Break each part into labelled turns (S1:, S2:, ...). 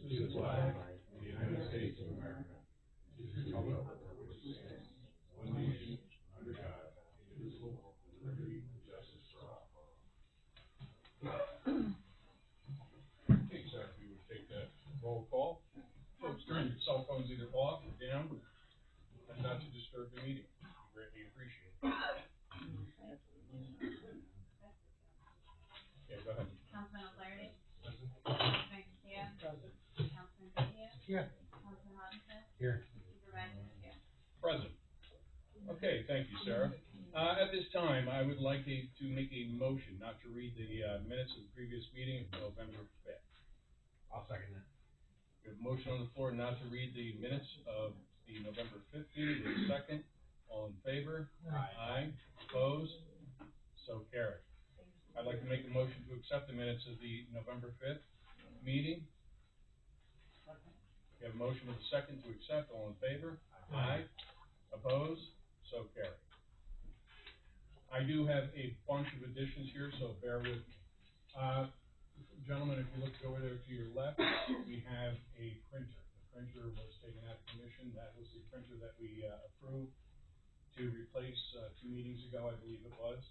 S1: to the flag of the United States of America, to the republic for which it stands, one nation, under God, indivisible, with liberty and justice for all. Okay, sir, if you would take that roll call. Folks, turn your cell phones either off or down, and not to disturb the meeting. We greatly appreciate it. Yeah, go ahead.
S2: Councilman O'Flaherty. Councilman Castillo. Councilman Bethia.
S3: Here.
S2: Councilman Robinson.
S3: Here.
S2: Supervisor here.
S3: Present. Okay, thank you, Sarah. At this time, I would like to make a motion not to read the minutes of the previous meeting of November 5th.
S1: I'll second that.
S3: We have a motion on the floor not to read the minutes of the November 5th meeting. There's a second. All in favor?
S1: Aye.
S3: Opposed? So carried. I'd like to make a motion to accept the minutes of the November 5th meeting. We have a motion with a second to accept. All in favor? Aye. Opposed? So carried. I do have a bunch of additions here, so bear with me. Gentlemen, if you look over there to your left, we have a printer. The printer was taken out of commission. That was the printer that we approved to replace 2 meetings ago, I believe it was.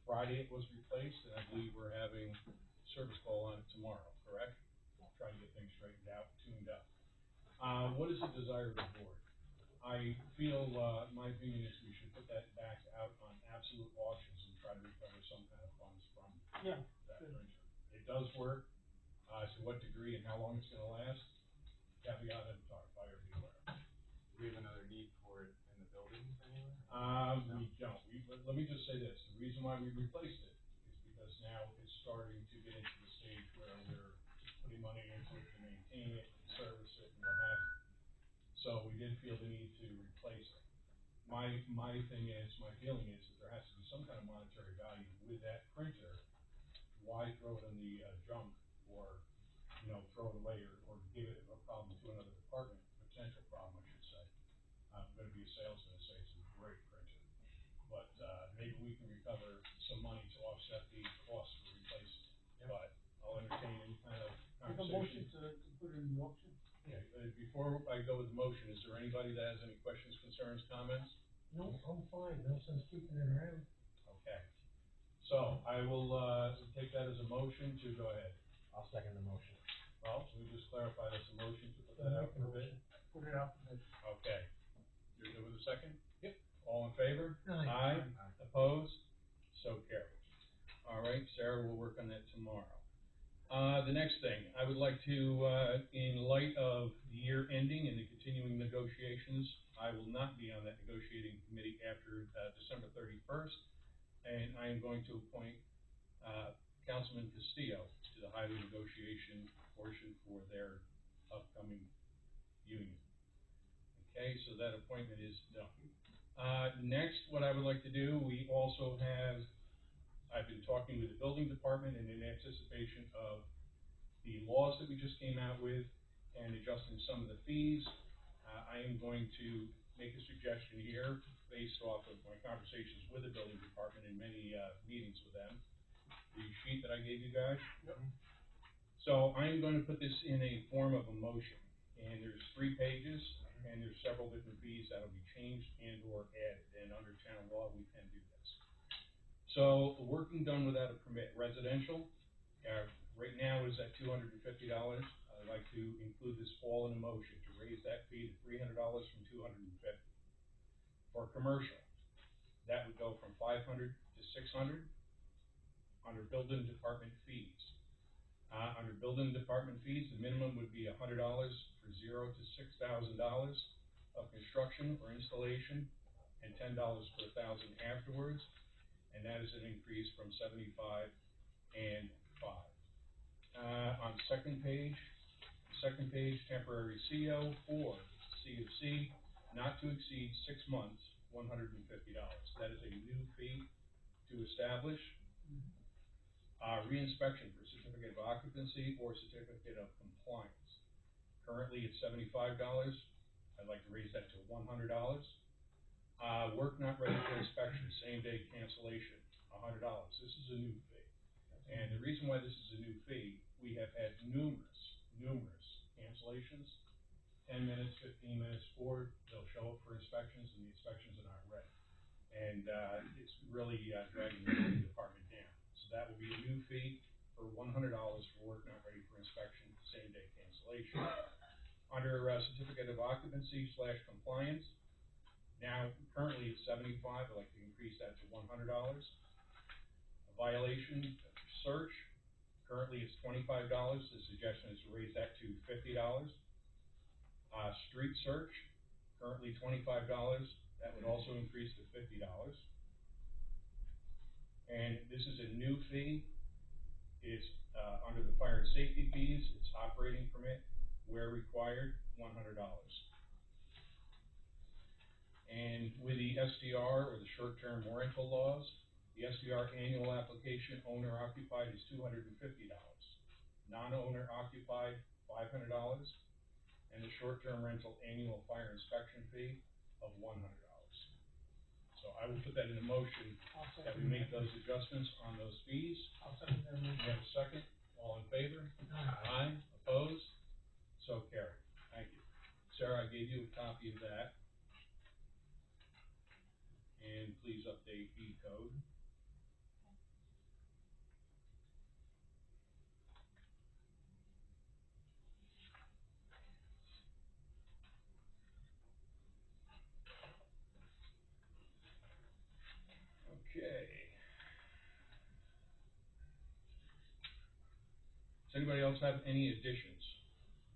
S3: Friday it was replaced, and I believe we're having service call on it tomorrow, correct? Trying to get things straightened out, tuned up. What is the desire of the board? I feel, my opinion is we should put that back out on absolute auctions and try to recover some kind of funds from that printer. It does work. To what degree and how long it's going to last, caveat emptor, buyer beware.
S1: Do we have another need for it in the building anywhere?
S3: No. We don't. Let me just say this. The reason why we replaced it is because now it's starting to get into the stage where we're putting money into it to maintain it, and service it, and what have you. So we did feel the need to replace it. My feeling is that there has to be some kind of monetary value with that printer. Why throw it in the junk, or throw it away, or give it a problem to another department, potential problem, I should say. I'm going to be a salesman and say it's a great printer, but maybe we can recover some money to offset the cost for replacing it. But I'll entertain any kind of conversation.
S4: Make a motion to put it in the auction.
S3: Yeah, before I go with the motion, is there anybody that has any questions, concerns, comments?
S4: No, I'm fine, no sense keeping it around.
S3: Okay, so I will take that as a motion to go ahead.
S1: I'll second the motion.
S3: Well, we just clarify that's a motion to put that out for bid?
S4: Put it out for bid.
S3: Okay. You're good with a second? Yep. All in favor?
S4: Aye.
S3: Opposed? So carried. All right, Sarah, we'll work on that tomorrow. The next thing, I would like to, in light of the year ending and the continuing negotiations, I will not be on that negotiating committee after December 31st, and I am going to appoint Councilman Castillo to the highway negotiation portion for their upcoming union. Okay, so that appointment is done. Next, what I would like to do, we also have, I've been talking with the building department, and in anticipation of the laws that we just came out with and adjusting some of the fees, I am going to make a suggestion here based off of my conversations with the building department and many meetings with them. The sheet that I gave you guys.
S4: Yep.
S3: So I'm going to put this in a form of a motion, and there's 3 pages, and there's several different fees that will be changed and or added, and under town law, we can do this. So, working done without a permit, residential, right now is at $250. I'd like to include this all in a motion to raise that fee to $300 from $250. For commercial, that would go from $500 to $600. Under building department fees. Under building department fees, the minimum would be $100 for $0 to $6,000 of construction or installation, and $10 per thousand afterwards, and that is an increase from 75 and 5. On second page, temporary CO or CFC, not to exceed 6 months, $150. That is a new fee to establish. Reinspection for certificate of occupancy or certificate of compliance. Currently it's $75. I'd like to raise that to $100. Work not ready for inspection, same day cancellation, $100. This is a new fee. And the reason why this is a new fee, we have had numerous cancellations, 10 minutes, 15 minutes, or they'll show up for inspections and the inspections are not ready. And, it's really, dragging the building department down. So that will be a new fee for $100 for work not ready for inspection, same day cancellation. Under, certificate of occupancy / compliance, now currently it's 75, I'd like to increase that to $100. A violation search, currently it's $25, the suggestion is to raise that to $50. Street search, currently $25, that would also increase to $50. And this is a new fee, it's, under the fire and safety fees, it's operating permit, where required, $100. And with the SDR, or the short-term rental laws, the SDR annual application, owner occupied, is $250. Non-owner occupied, $500. And the short-term rental annual fire inspection fee of $100. So I will put that in a motion
S4: I'll
S3: that we
S4: second
S3: make those adjustments on those fees.
S4: I'll second that
S3: We
S4: motion.
S3: have a second, all in favor?
S4: Aye.
S3: Opposed? So carried. Thank you. Sarah, I gave you a copy of that. And please update E code. Okay. Does anybody else have any additions?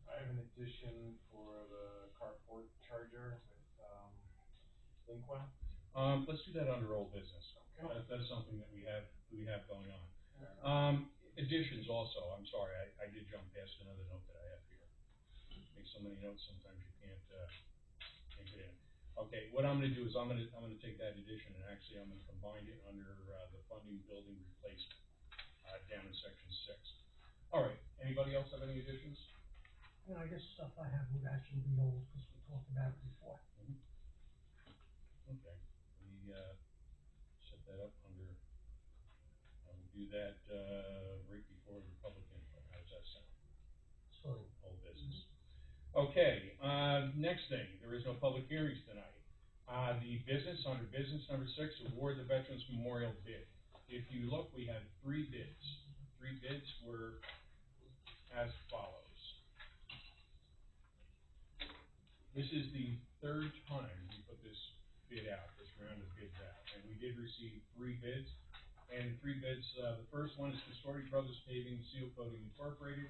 S5: I have an addition for the carport charger with, Linkwell.
S3: Let's do that under old business.
S5: Okay.
S3: That's something that we have going on. Additions also, I'm sorry, I did jump past another note that I have here. Make so many notes, sometimes you can't get in. Okay, what I'm gonna do is I'm gonna take that addition and actually I'm gonna combine it under, the funding building replacement, down in section 6. All right, anybody else have any additions?
S4: And I guess stuff I have would actually be old, because we talked about it before.
S3: Okay, we, set that up under, we'll do that, right before the public input, how does that sound?
S4: So,
S3: Old business. Okay, next thing, there is no public hearings tonight. The business, under business number 6, award the Veterans Memorial bid. If you look, we had 3 bids. 3 bids were as follows. This is the 3rd time we put this bid out, this round of bids out, and we did receive 3 bids. And 3 bids, the first one is Consorti Brothers Paving Seal Coating Incorporated,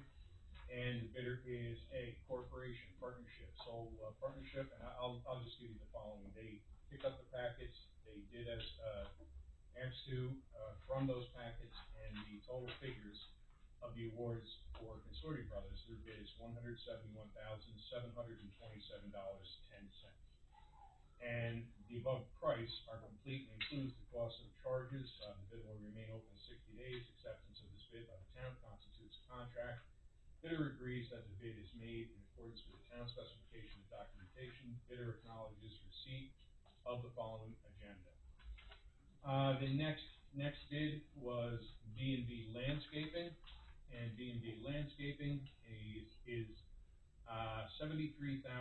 S3: and the bidder is a corporation, partnership, sole partnership, and I'll just give you the following. They picked up the packets, they did as asked to from those packets, and the total figures of the awards for Consorti Brothers, their bid is $171,727.10. And the above price are complete and includes the cost of charges. The bid will remain open 60 days. Acceptance of this bid by the town constitutes a contract. Bidder agrees that the bid is made in accordance with the town specification and documentation. Bidder acknowledges receipt of the following agenda. The next bid was B&B Landscaping, and B&B Landscaping is $73,975,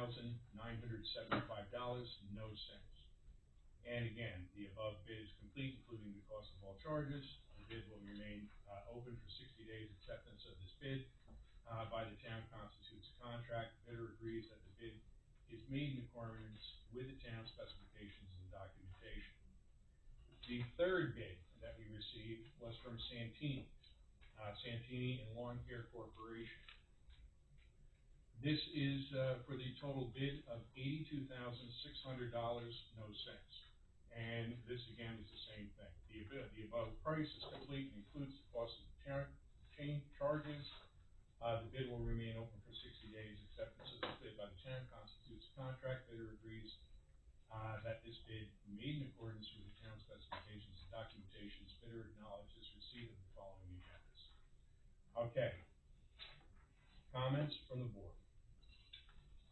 S3: no cents. And again, the above bid is complete, including the cost of all charges. The bid will remain open for 60 days. Acceptance of this bid by the town constitutes a contract. Bidder agrees that the bid is made in accordance with the town specifications and documentation. The 3rd bid that we received was from Santini, Santini and Lawn Care Corporation. This is for the total bid of $82,600, no cents. And this again is the same thing. The above price is complete and includes the cost of the chain charges. The bid will remain open for 60 days. Acceptance of this bid by the town constitutes a contract. Bidder agrees that this bid made in accordance with the town specifications and documentations. Bidder acknowledges receipt of the following agendas. Okay. Comments from the board?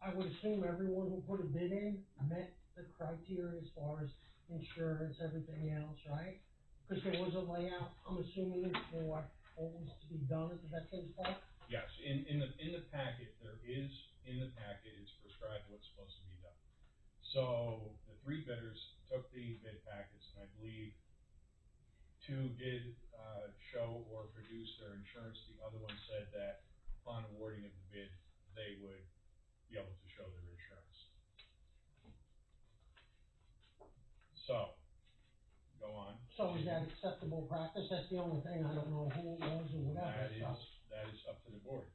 S4: I would assume everyone who put a bid in met the criteria as far as insurance, everything else, right? Because there was a layout, I'm assuming, for what was to be done at the Veterans Park.
S3: Yes, in the packet, it's prescribed what's supposed to be done. So the three bidders took the bid packets, and I believe two did, show or produce their insurance. The other one said that upon awarding of the bid, they would be able to show their insurance. So, go on.
S4: So is that acceptable practice? That's the only thing, I don't know who it was or whatever, so.
S3: That is up to the board.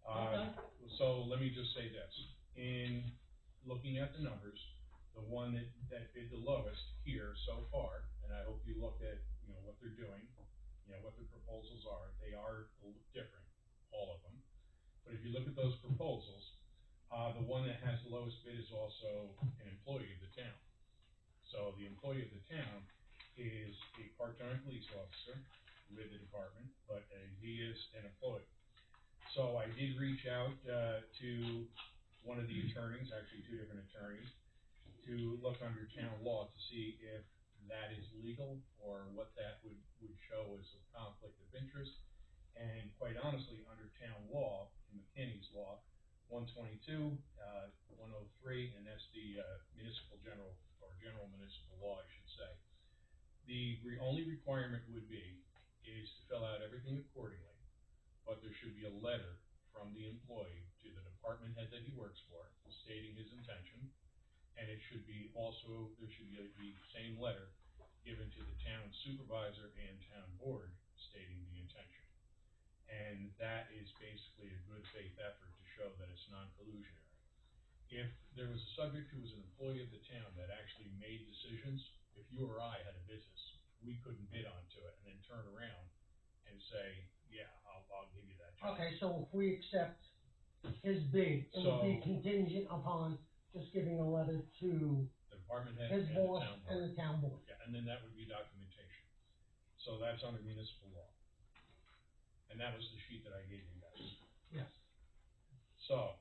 S4: Okay.
S3: So let me just say this, in looking at the numbers, the one that bid the lowest here so far, and I hope you looked at, what they're doing, what the proposals are, they are a little different, all of them. But if you look at those proposals, the one that has the lowest bid is also an employee of the town. So the employee of the town is a part-time police officer with the department, but he is an employee. So I did reach out to one of the attorneys, actually two different attorneys, to look under town law to see if that is legal or what that would show as a conflict of interest. And quite honestly, under town law, in McKinney's law, 122, 103, and that's the municipal general, or general municipal law, I should say. The only requirement would be is to fill out everything accordingly, but there should be a letter from the employee to the department head that he works for, stating his intention, and it should be also, there should be the same letter given to the town supervisor and town board stating the intention. And that is basically a good faith effort to show that it's non-collusionary. If there was a subject who was an employee of the town that actually made decisions, if you or I had a business, we couldn't bid onto it and then turn around and say, yeah, I'll give you that job.
S4: Okay, so if we accept his bid, it would be contingent upon just giving a letter to
S3: The department head
S4: his
S3: and the
S4: boss
S3: town board.
S4: and the town board.
S3: Yeah, and then that would be documentation. So that's under municipal law. And that was the sheet that I gave you guys.
S4: Yes.
S3: So,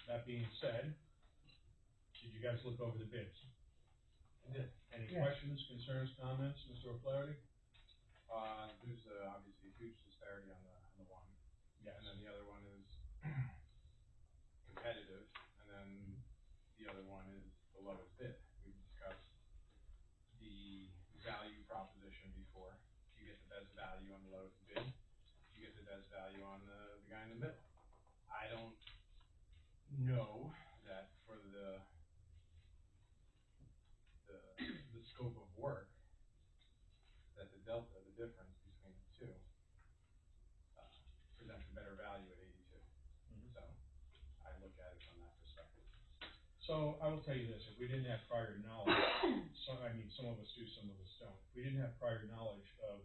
S3: that being said, did you guys look over the bids?
S5: I did.
S3: Any
S4: Yes.
S3: questions, concerns, comments, Mr. O'Flaherty?
S5: There's obviously a huge disparity on the one.
S3: Yes.
S5: And then the other one is competitive, and then the other one is the lowest bid. We discussed the value proposition before. You get the best value on the lowest bid, you get the best value on the guy in the middle. I don't know that for the scope of work, that the delta, the difference between the two, presents a better value at 82.
S3: Mhm.
S5: So, I look at it from that perspective.
S3: So, I will tell you this, if we didn't have prior knowledge, some of us do, some of us don't. If we didn't have prior knowledge of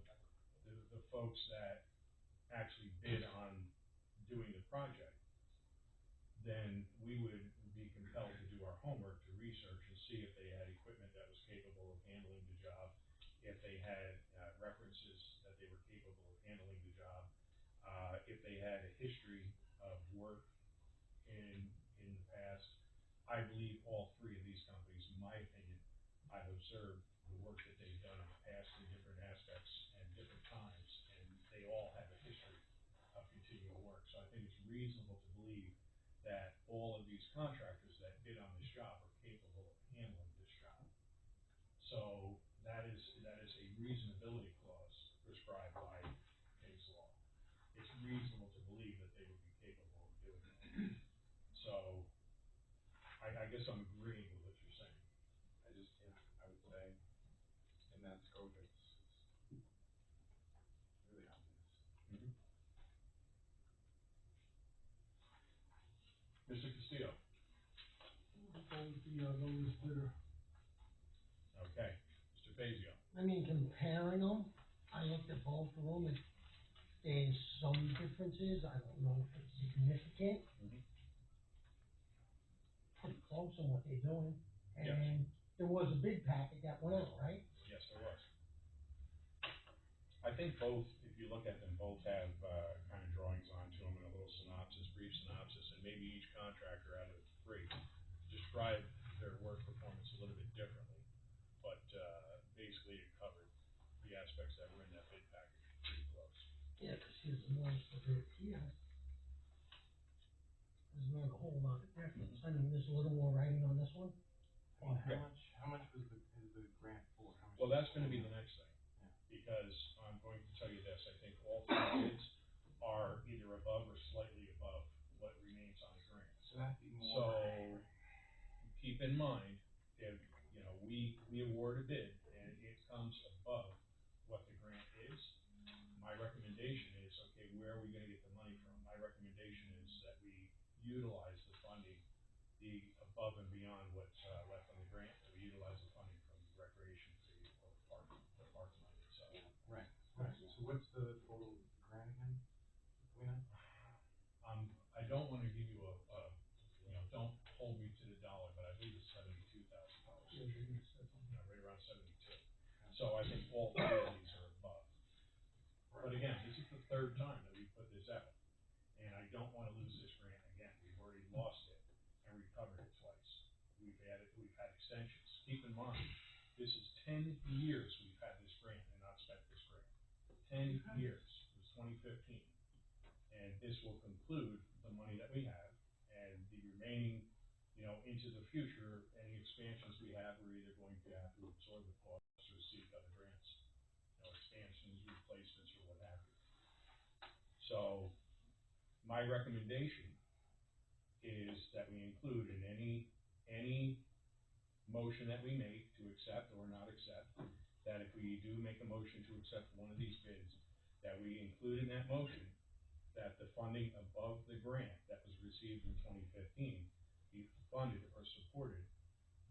S3: the folks that actually bid on doing the project, then we would be compelled to do our homework to research and see if they had equipment that was capable of handling the job, if they had references that they were capable of handling the job, if they had a history of work in the past. I believe all three of these companies, in my opinion, I've observed the work that they've done in the past in different aspects and different times, and they all have a history of continual work. So I think it's reasonable to believe that all of these contractors that bid on this job are capable of handling this job. So that is a reasonability clause prescribed by case law. It's reasonable to believe that they would be capable of doing it. So I guess I'm agreeing with what you're saying.
S5: I would say, in that scope, it's really obvious.
S3: Mm-hmm. Mr. Castillo?
S4: The lowest bidder.
S3: Okay. Mr. Fazio?
S4: I mean, comparing them, I looked at both of them, and there's some differences, I don't know if it's significant.
S3: Mhm.
S4: Pretty close on what they're doing,
S3: Yes.
S4: and there was a bid packet that went out, right?
S3: Yes, there was. I think both, if you look at them, both have kind of drawings onto them and a little synopsis, brief synopsis, and maybe each contractor out of the three described their work performance a little bit differently. But basically it covered the aspects that were in that bid package pretty close.
S4: Yeah, 'cause here's the lowest bid here, doesn't make a whole lot of difference. I mean, there's a little more writing on this one.
S5: Well,
S3: Yeah.
S5: how much is the grant for? How much
S3: Well,
S5: is
S3: that's
S5: it
S3: gonna
S5: for?
S3: be the next thing,
S5: Yeah.
S3: because I'm going to tell you this, I think all three bids are either above or slightly above what remains on the grant.
S5: So that'd be more.
S3: So, keep in mind, if, you know, we award a bid and it comes above what the grant is, my recommendation is, okay, where are we gonna get the money from? My recommendation is that we utilize the funding, the above and beyond what's, left on the grant, that we utilize the funding from the recreation fee or the park money itself.
S5: Right, right. So what's the total grant again? Do we know?
S3: I don't wanna give you you know, don't hold me to the dollar, but I believe it's $72,000. Right around 72. So I think all three of these are above. But again, this is the third time that we put this out, and I don't wanna lose this grant again. We've already lost it and recovered it twice. We've had extensions. Keep in mind, this is 10 years we've had this grant and not spent this grant. 10 years. It was 2015. And this will conclude the money that we have, and the remaining, you know, into the future, any expansions we have, we're either going to have to absorb the costs or seek other grants, you know, expansions, replacements, or what have you. So, my recommendation is that we include in any motion that we make to accept or not accept, that if we do make a motion to accept one of these bids, that we include in that motion that the funding above the grant that was received in 2015 be funded or supported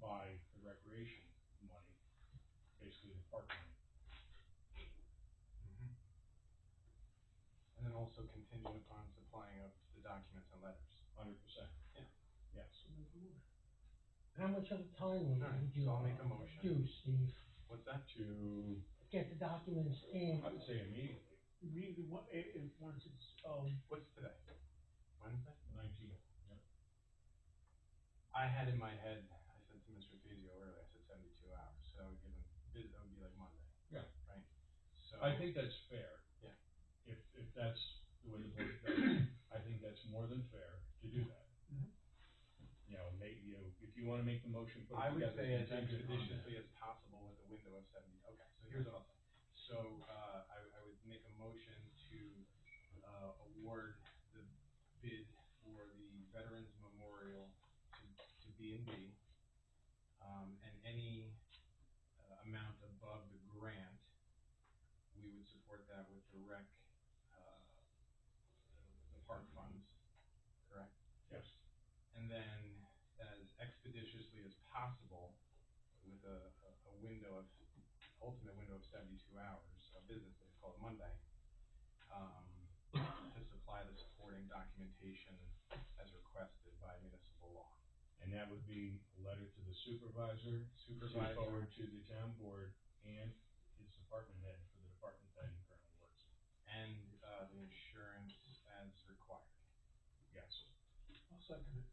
S3: by the recreation money, basically the park money.
S5: Mm-hmm. And then also contingent upon supplying of the documents and letters.
S3: 100%.
S5: Yeah.
S3: Yes.
S4: How much of a time would
S5: Alright,
S4: you
S5: so I'll make a motion.
S4: do, Steve?
S5: What's that?
S3: To,
S4: Get the documents in.
S3: I would say immediately,
S4: Once it's,
S5: What's today? Wednesday?
S3: 19. Yep.
S5: I had in my head, I said to Mr. Fazio earlier, I said 72 hours, so that would give him, that would be like Monday.
S3: Yeah.
S5: Right? So.
S3: I think that's fair.
S5: Yeah.
S3: If that's the way the board does it, I think that's more than fair to do that.
S5: Mhm.
S3: You know, if you wanna make the motion, put
S5: I
S3: it
S5: would
S3: together.
S5: say as
S3: contingent on that.
S5: expeditiously as possible with a window of 70, okay, so here's what I'll say. So, I would make a motion to, award the bid for the Veterans Memorial to B&B. And any, amount above the grant, we would support that with the rec, the park funds, correct?
S3: Yes.
S5: And then as expeditiously as possible, with a window of, ultimate window of 72 hours, a business day called Monday, to supply the supporting documentation as requested by municipal law.
S3: And that would be a letter to the supervisor, to forward to the town board and his department head for the department that he currently works in.
S5: And, the insurance as required.
S3: Yes.
S4: I'll second it.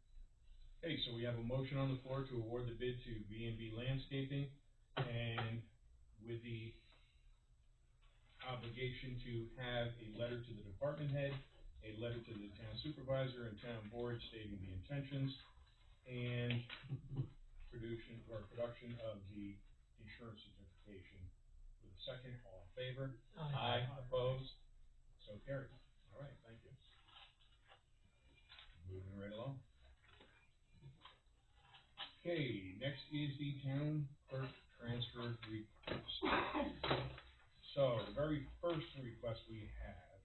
S3: Okay, so we have a motion on the floor to award the bid to B&B Landscaping, and with the obligation to have a letter to the department head, a letter to the town supervisor and town board stating the intentions, and production of the insurance certification. With a second, all in favor?
S4: Aye.
S3: Opposed? So carried. All right, thank you. Moving right along. Okay, next is the town clerk transfer request. So, the very first request we have,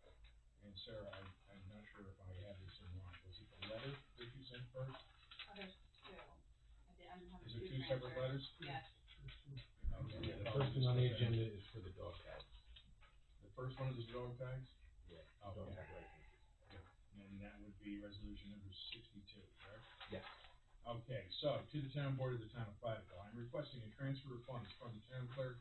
S3: and Sarah, I'm not sure if I have this in wrong, was it the letter that you sent first?
S2: Oh, there's two. I'm having
S3: Is
S2: two
S3: it two separate
S2: transfers.
S3: letters?
S2: Yes.
S3: Okay,
S6: The first one on the agenda is for the dog tag.
S3: The first one is the dog tags?
S6: Yeah.
S3: Okay.
S6: Dog tag license.
S3: And that would be resolution number 62, correct?
S6: Yes.
S3: Okay, so, to the town board of the town of Platicville, I'm requesting a transfer of funds from the town clerk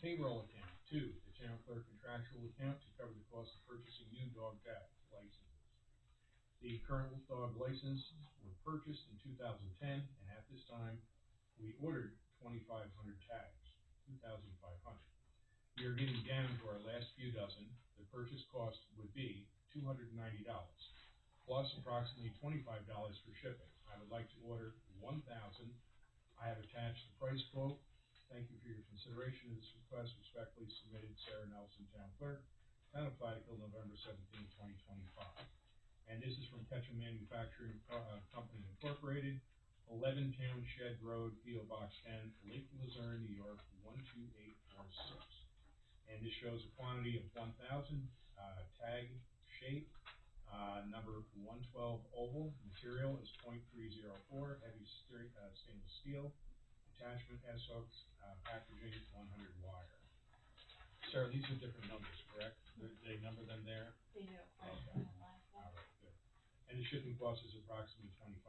S3: payroll account to the town clerk contractual account to cover the cost of purchasing new dog tag licenses. The current dog licenses were purchased in 2010, and at this time, we ordered 2,500 tags, 2,500. We are getting down to our last few dozen. The purchase cost would be $290. plus approximately $25 for shipping. I would like to order 1,000. I have attached the price quote. Thank you for your consideration of this request. Respectfully submitted, Sarah Nelson, Town Clerk, Town of Plattsville, November 17, 2025. And this is from Ketchum Manufacturing Company Incorporated, 11 Town Shed Road, P.O. Box 10, Lake Luzerne, New York, 12846. And this shows a quantity of 1,000, tag shape, number 112 oval, material is .304, heavy stainless steel, attachment SOX, packaging 100 wire. Sarah, these are different numbers, correct? They number them there?
S2: They do.
S3: Okay. All right, good. And the shipping cost is approximately $25.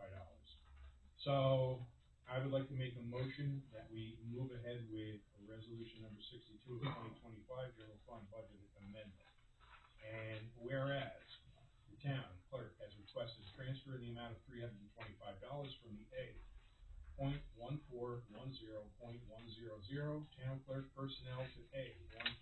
S3: So, I would like to make a motion that we move ahead with resolution number 62 of 2025, general fund budget amendment. And whereas the town clerk has requested a transfer in the amount of $325 from the A .1410.100, town clerk personnel to A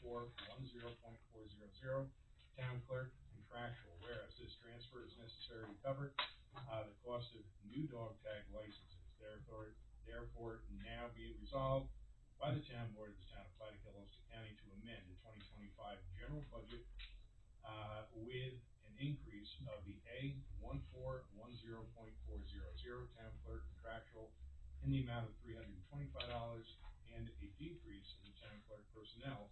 S3: .1410.400, town clerk contractual, whereas this transfer is necessary to cover the cost of new dog tag licenses. Therefore, now be it resolved by the town board of the town of Plattsville, Ulster County, to amend the 2025 general budget with an increase of the A .1410.400, town clerk contractual, in the amount of $325, and a decrease in the town clerk personnel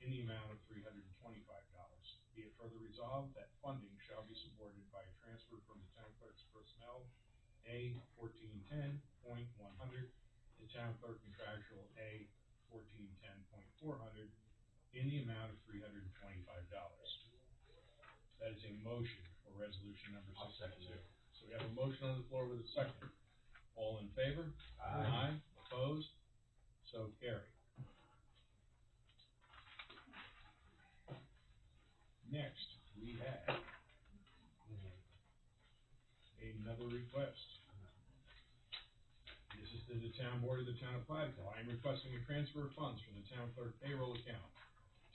S3: in the amount of $325. Be it further resolved that funding shall be supported by a transfer from the town clerk's personnel A $1410.100 to town clerk contractual A $1410.400 in the amount of $325. That is a motion for resolution number 62. So we have a motion on the floor with a second. All in favor? Aye. Opposed? So carried. Next, we have another request. This is to the town board of the town of Plattsville. I am requesting a transfer of funds from the town clerk payroll account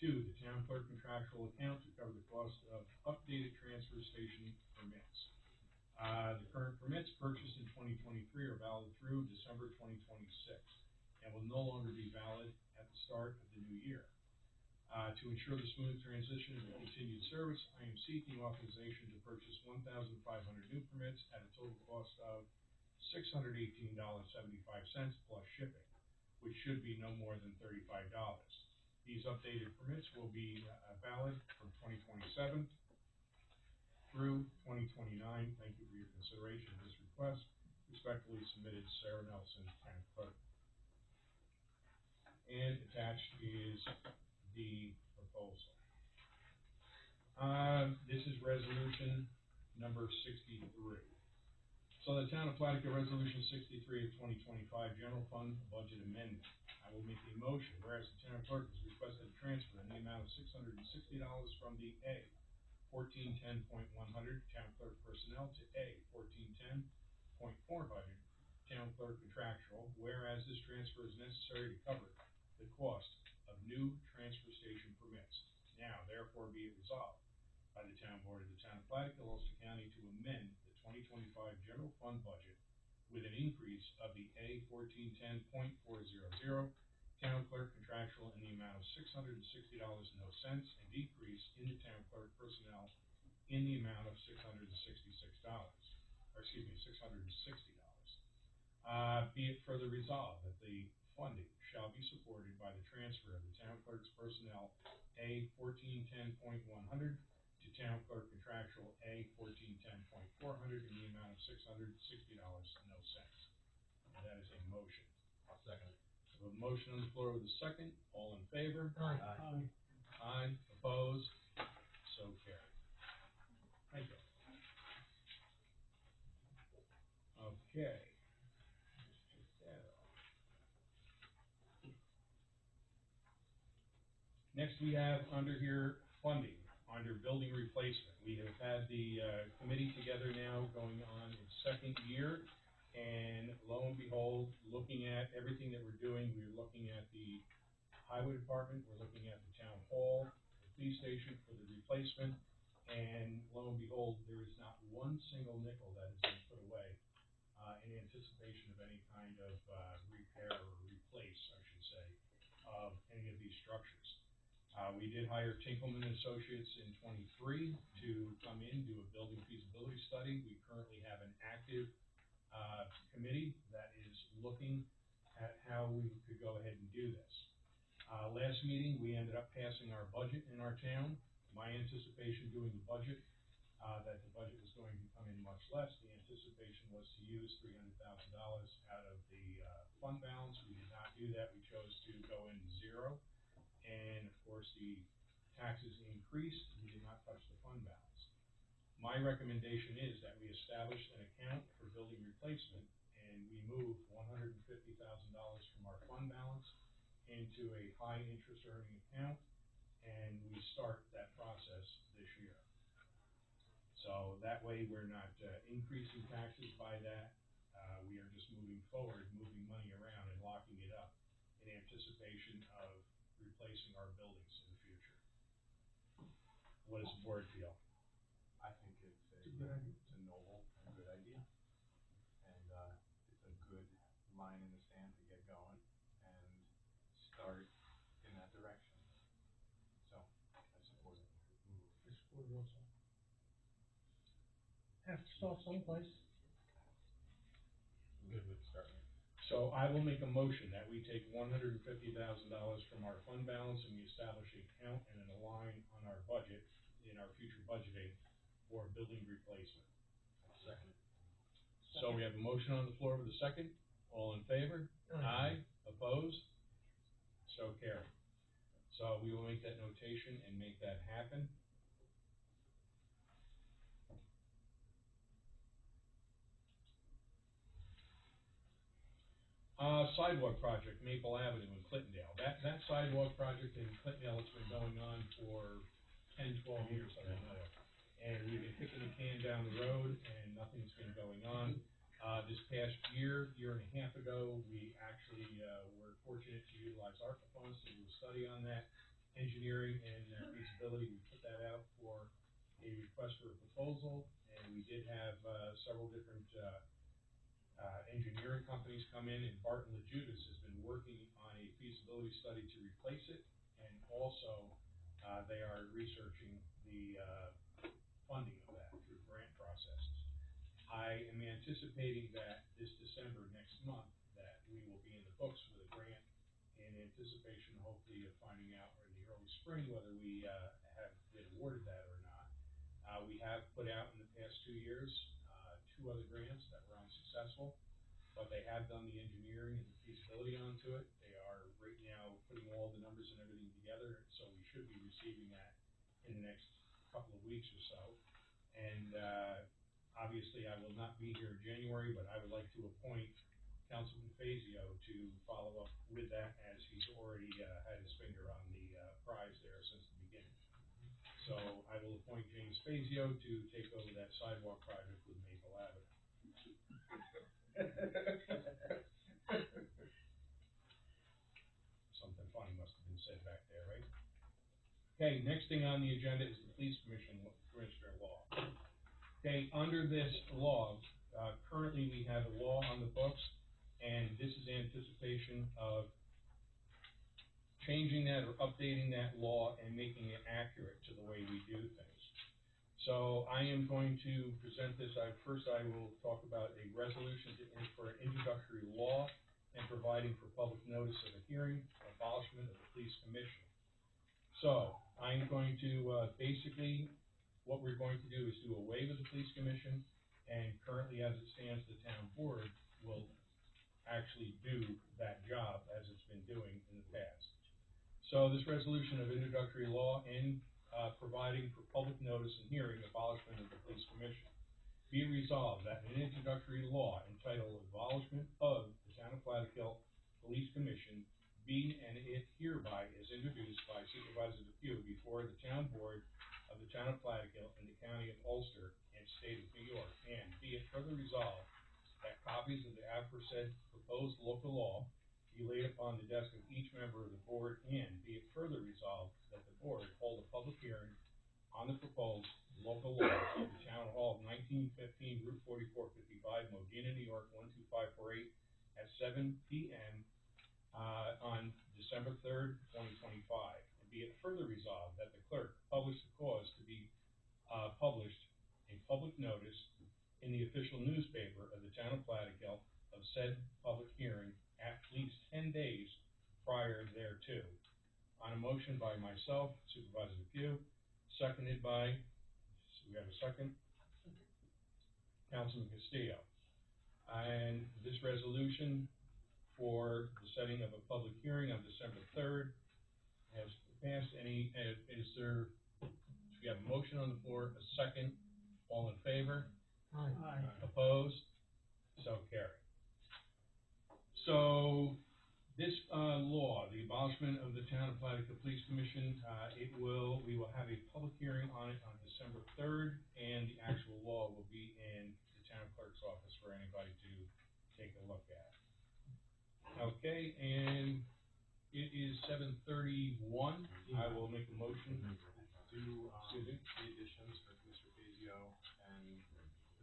S3: to the town clerk contractual account to cover the cost of updated transfer station permits. The current permits purchased in 2023 are valid through December 2026 and will no longer be valid at the start of the new year. To ensure the smooth transition and continued service, I am seeking authorization to purchase 1,500 new permits at a total cost of $618.75 plus shipping, which should be no more than $35. These updated permits will be valid from 2027 through 2029. Thank you for your consideration of this request. Respectfully submitted, Sarah Nelson, Town Clerk. And attached is the proposal. This is resolution number 63. So the Town of Plattsville Resolution 63 of 2025, General Fund Budget Amendment. I will make a motion, whereas the Town Clerk has requested a transfer in the amount of $660 from the A $1410.100 Town Clerk Personnel to A $1410.400 Town Clerk Contractual, whereas this transfer is necessary to cover the cost of new transfer station permits. Now, therefore, be it resolved by the Town Board of the Town of Plattsville, Ulster County, to amend the 2025 general fund budget with an increase of the A $1410.400 Town Clerk Contractual in the amount of $660.00 and decrease in the Town Clerk Personnel in the amount of $660. Be it further resolved that the funding shall be supported by the transfer of the Town Clerk's Personnel A $1410.100 to Town Clerk Contractual A $1410.400 in the amount of $660.00. And that is a motion.
S6: I'll second it.
S3: So a motion on the floor with a second. All in favor?
S4: Aye.
S6: Aye.
S3: Aye. Opposed? So carried. Thank you. Okay. Next, we have under here funding, under building replacement. We have had the committee together now going on its second year, and lo and behold, looking at everything that we're doing, we're looking at the highway department, we're looking at the town hall, the police station for the replacement, and lo and behold, there is not one single nickel that has been put away, in anticipation of any kind of, repair or replace, I should say, of any of these structures. We did hire Tinkelman and Associates in '23 to come in, do a building feasibility study. We currently have an active, committee that is looking at how we could go ahead and do this. Last meeting, we ended up passing our budget in our town. My anticipation doing the budget, that the budget was going to come in much less. The anticipation was to use $300,000 out of the, fund balance. We did not do that. We chose to go in zero. And of course, the taxes increased. We did not touch the fund balance. My recommendation is that we establish an account for building replacement, and we move $150,000 from our fund balance into a high interest earning account, and we start that process this year. So that way, we're not increasing taxes by that. We are just moving forward, moving money around and locking it up in anticipation of replacing our buildings in the future. What does the board feel?
S5: I think it's
S4: It's a good idea.
S5: it's a noble and good idea. And, it's a good line in the sand to get going and start in that direction. So, I support it.
S4: I support it also. Have to start someplace.
S6: Good with starting.
S3: So I will make a motion that we take $150,000 from our fund balance and we establish an account and a line on our budget, in our future budgeting, for building replacement.
S6: Second.
S3: So we have a motion on the floor with a second. All in favor? Aye. Opposed? So carried. So we will make that notation and make that happen. Sidewalk project, Maple Avenue in Clintondale. That sidewalk project in Clintondale has been going on for 10, 12 years, I don't know. And we've been kicking the can down the road and nothing's been going on. This past year and a half ago, we actually, were fortunate to utilize ARPA funds to do a study on that. Engineering and feasibility, we put that out for a request for a proposal, and we did have, several different, engineering companies come in, and Barton LaJudas has been working on a feasibility study to replace it, and also, they are researching the, funding of that through grant processes. I am anticipating that this December, next month, that we will be in the books with a grant in anticipation, hopefully, of finding out in the early spring whether we, have been awarded that or not. We have put out in the past 2 years, 2 other grants that were unsuccessful, but they have done the engineering and the feasibility onto it. They are right now putting all the numbers and everything together, so we should be receiving that in the next couple of weeks or so. And, obviously, I will not be here in January, but I would like to appoint Councilman Fazio to follow up with that, as he's already, had his finger on the, prize there since the beginning. So I will appoint James Fazio to take over that sidewalk project with Maple Avenue. Something funny must have been said back there, right? Okay, next thing on the agenda is the police commissioner law. Okay, under this law, currently we have a law on the books, and this is anticipation of changing that or updating that law and making it accurate to the way we do things. So I am going to present this. First I will talk about a resolution for an introductory law and providing for public notice of a hearing, abolishment of the police commission. So I'm going to, basically, what we're going to do is do away with the police commission, and currently as it stands, the town board will actually do that job as it's been doing in the past. So this resolution of introductory law and providing for public notice and hearing, abolishment of the police commission. Be resolved that an introductory law entitled Abolishment of the Town of Plattekill Police Commission be and it hereby is introduced by Supervisor DePew before the town board of the Town of Plattekill in the County of Ulster and State of New York, and be it further resolved that copies of the aforesaid proposed local law be laid upon the desk of each member of the board, and be it further resolved that the board hold a public hearing on the proposed local laws of the Town Hall of 1915, Route 4455, Modena, New York, 12548, at 7 p.m. On December 3rd, 2025. And be it further resolved that the clerk publish the cause to be published a public notice in the official newspaper of the Town of Plattekill of said public hearing at least 10 days prior thereto. On a motion by myself, Supervisor Pugh, seconded by, we have a second? Councilman Castillo. And this resolution for the setting of a public hearing on December 3rd has passed. We have a motion on the floor, a second, all in favor?
S4: Aye.
S3: Opposed? So carried. So, this, law, the abolishment of the Town of Plattekill Police Commission, we will have a public hearing on it on December 3rd, and the actual law will be in the town clerk's office for anybody to take a look at. Okay, and it is 7:31. I will make a motion.
S5: Do,
S3: Excuse me?
S5: the additions for Mr. Fazio and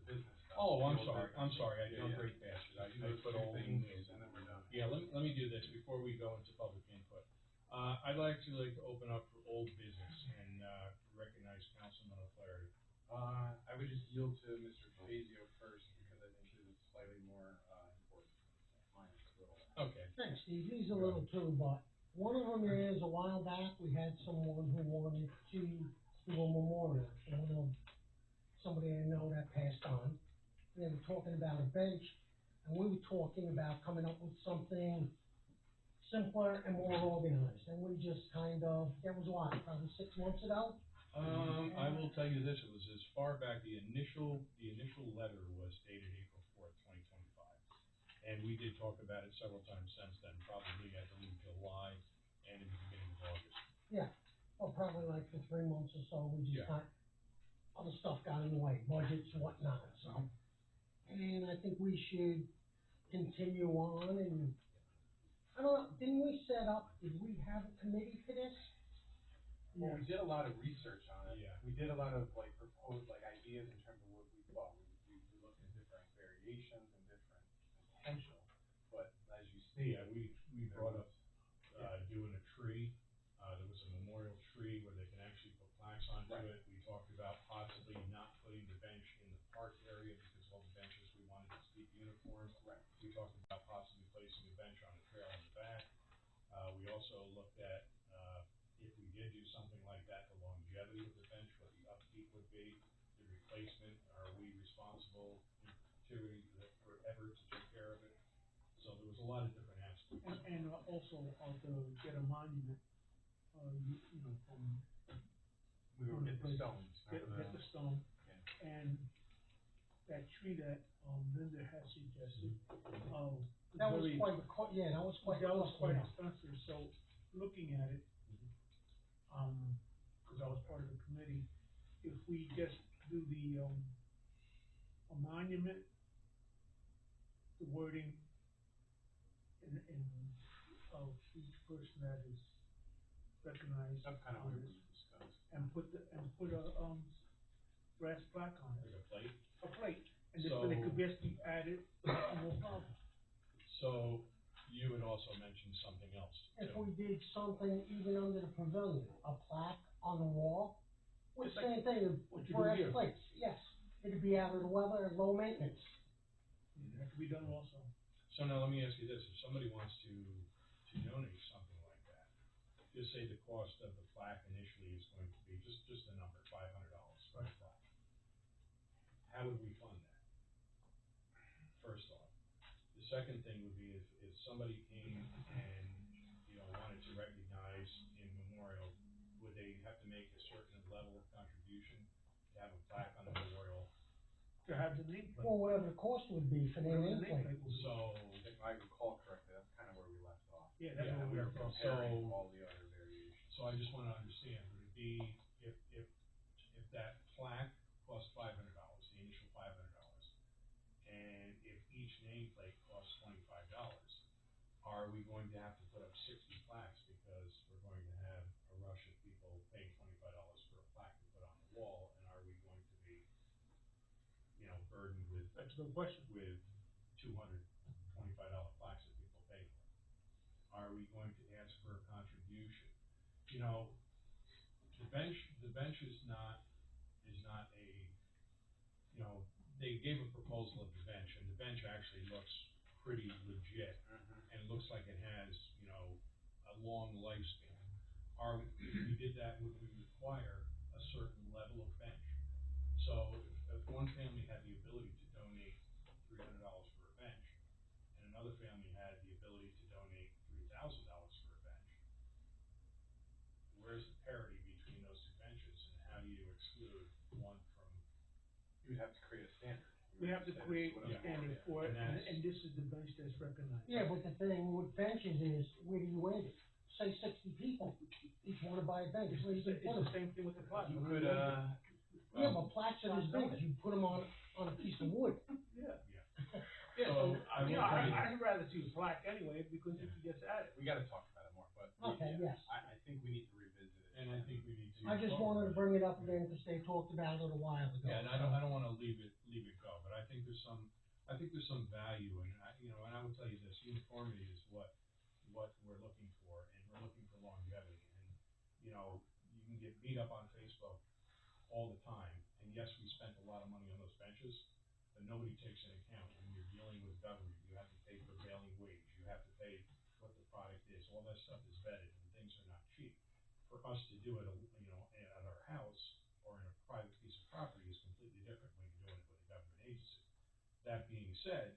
S5: the business stuff.
S3: Oh, I'm
S5: The old
S3: sorry, I
S5: Yeah,
S3: jumped
S5: yeah.
S3: right past it. I
S5: Those
S3: put
S5: two
S3: all
S5: things,
S3: in.
S5: and then we're done.
S3: Yeah, let me do this before we go into public input. I'd like to open up for old business and, recognize Councilman O'Flaherty.
S5: I would just yield to Mr. Fazio first, because I think his is slightly more, important. Mine is a little.
S3: Okay.
S4: Thanks, Steve. These a little too, but one of them is a while back, we had someone who wanted to do a memorial for somebody I know that passed on. They were talking about a bench, and we were talking about coming up with something simpler and more organized, and we just that was what, probably 6 months ago?
S3: I will tell you this, it was as far back, the initial letter was dated April 4th, 2025. And we did talk about it several times since then, probably I believe July and in the beginning of August.
S4: Yeah, well, probably like for 3 months or so, we just
S3: Yeah.
S4: other stuff got in the way, budgets and whatnot, so. And I think we should continue on and, I don't know, did we have a committee for this?
S5: Well, we did a lot of research on it.
S3: Yeah.
S5: We did a lot of proposed ideas in terms of what we thought. We looked at different variations and different potential, but as you see,
S3: Yeah, we brought up, doing a tree, there was a memorial tree where they can actually put plaques onto
S5: Right.
S3: it. We talked about possibly not putting the bench in the park area because all the benches we wanted to keep uniform.
S5: Right.
S3: We talked about possibly placing a bench on the trail in the back. We also looked at, if we did do something like that, the longevity of the bench, what the upkeep would be, the replacement, are we responsible forever to take care of it? So there was a lot of different aspects.
S7: And also, to get a monument, you know, from.
S5: We would get the
S7: place,
S5: stones.
S7: Get
S5: remember
S7: the stone,
S5: Yeah.
S7: and that tree that, Linda has suggested,
S4: That was
S7: very-
S4: quite, that was quite.
S7: that was quite
S4: costly.
S7: expensive, so looking at it, cause I was part of the committee, if we just do a monument, the wording of each person that is recognized.
S5: That's kind of
S7: on
S5: what
S7: this,
S5: we discussed.
S7: and put a, brass plaque on it,
S3: Like a plate.
S7: a plate, and just so they could
S3: So-
S7: best be added, no problem.
S3: So you had also mentioned something else.
S4: If
S3: too.
S4: we did something even under the pavilion, a plaque on the wall, with
S7: Just like
S4: same thing,
S7: what you
S4: for
S7: do
S4: every
S7: here.
S4: place, yes. It'd be out of the weather, low maintenance.
S7: That could be done also.
S3: So now let me ask you this, if somebody wants to donate something like that, just say the cost of the plaque initially is going to be just a number, $500 for the plaque. How would we fund that? First off. The second thing would be if somebody came and, wanted to recognize in memorial, would they have to make a certain level of contribution to have a plaque on the memorial?
S7: To have the nameplate.
S4: Or whatever the cost would be for their
S7: Whatever the
S4: nameplate.
S7: nameplate will be.
S3: So,
S5: If I recall correctly, that's kind of where we left off.
S7: Yeah, that's
S3: yeah,
S7: what
S5: We
S7: we
S5: were
S7: are from.
S5: comparing
S3: So-
S5: all the other variations.
S3: so I just wanna understand, would it be, if that plaque costs $500, the initial $500, and if each nameplate costs $25, are we going to have to put up 60 plaques because we're going to have a rush of people paying $25 for a plaque to put on the wall, and are we going burdened with
S7: That's a good question.
S3: $225 plaques that people pay for? Are we going to ask for a contribution? You know, the bench is not a, you know, they gave a proposal of the bench, and the bench actually looks pretty legit, and it looks like it has, you know, a long lifespan. If we did that, would we require a certain level of bench? So if one family had the ability to donate $300 for a bench, and another family had the ability to donate $3,000 for a bench, where's the parity between those two benches, and how do you exclude one from?
S5: You would have to create a standard.
S7: We have to create a
S3: Yeah.
S7: standard for it,
S3: And
S7: and this is the bench that's recognized.
S4: Yeah, but the thing with benches is, where do you end it? Say 60 people, each wanna buy a bench, where you
S7: It's
S4: gonna put
S7: the
S4: 'em?
S7: same thing with the plaque.
S5: You could,
S4: Yeah, but plaques are as big as you put them on a piece of wood.
S7: Yeah.
S3: So,
S7: So,
S3: I will
S7: you know,
S3: tell you-
S7: I'd rather see a plaque anyway, because if it gets added.
S5: we gotta talk about it more, but.
S4: Okay, yes.
S5: I think we need to revisit it.
S3: And I think we need to.
S4: I just wanted to bring it up again, because they talked about it a while ago.
S3: Yeah, and I don't wanna leave it go, but I think there's some value, and and I will tell you this, uniformity is what we're looking for, and we're looking for longevity, and, you can get beat up on Facebook all the time, and yes, we spent a lot of money on those benches, but nobody takes into account, when you're dealing with government, you have to pay prevailing wage, you have to pay what the product is, all that stuff is vetted, and things are not cheap. For us to do it, at our house, or in a private piece of property is completely different when you're doing it with a government agency. That being said,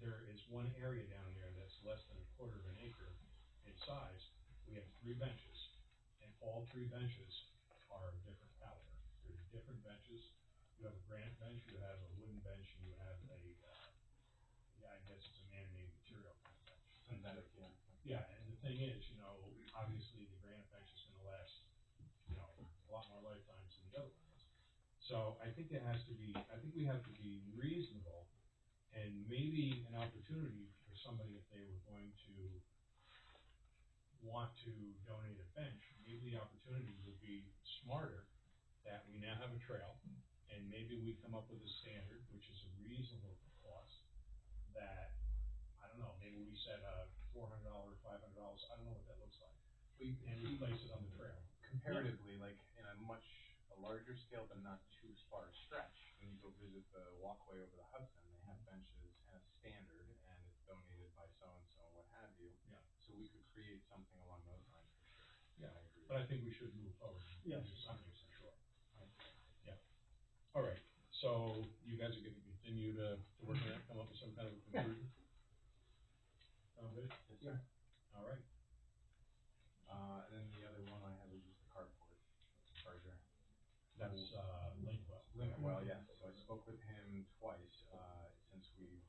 S3: there is one area down there that's less than a quarter of an acre in size. We have 3 benches, and all 3 benches are of different caliber. They're different benches. You have a granite bench, you have a wooden bench, and you have I guess it's a man-made material kind of bench.
S5: Synthetic, yeah.
S3: Yeah, and the thing is, obviously the granite bench is gonna last, a lot more lifetimes than the other ones. So I think we have to be reasonable, and maybe an opportunity for somebody, if they were going to want to donate a bench, maybe the opportunity would be smarter, that we now have a trail, and maybe we come up with a standard, which is a reasonable cost, that, I don't know, maybe we set $400, $500, I don't know what that looks like, and we place it on the trail.
S5: Comparatively, like, in a larger scale, but not too far stretch, when you go visit the walkway over the Hudson, they have benches and a standard, and it's donated by so-and-so, and what have you.
S3: Yeah.
S5: So we could create something along those lines, for sure.
S3: Yeah,
S5: I agree.
S3: but I think we should move forward.
S7: Yes.
S3: Do something, sure. Yeah. All right, so you guys are gonna continue to work on that, come up with some kind of a conclusion? Sound good?
S5: Yes, sir.
S3: All right.
S5: And then the other one I had was just the carport charger.
S3: That's, Linkwell.
S5: Well, yes, so I spoke with him twice, since we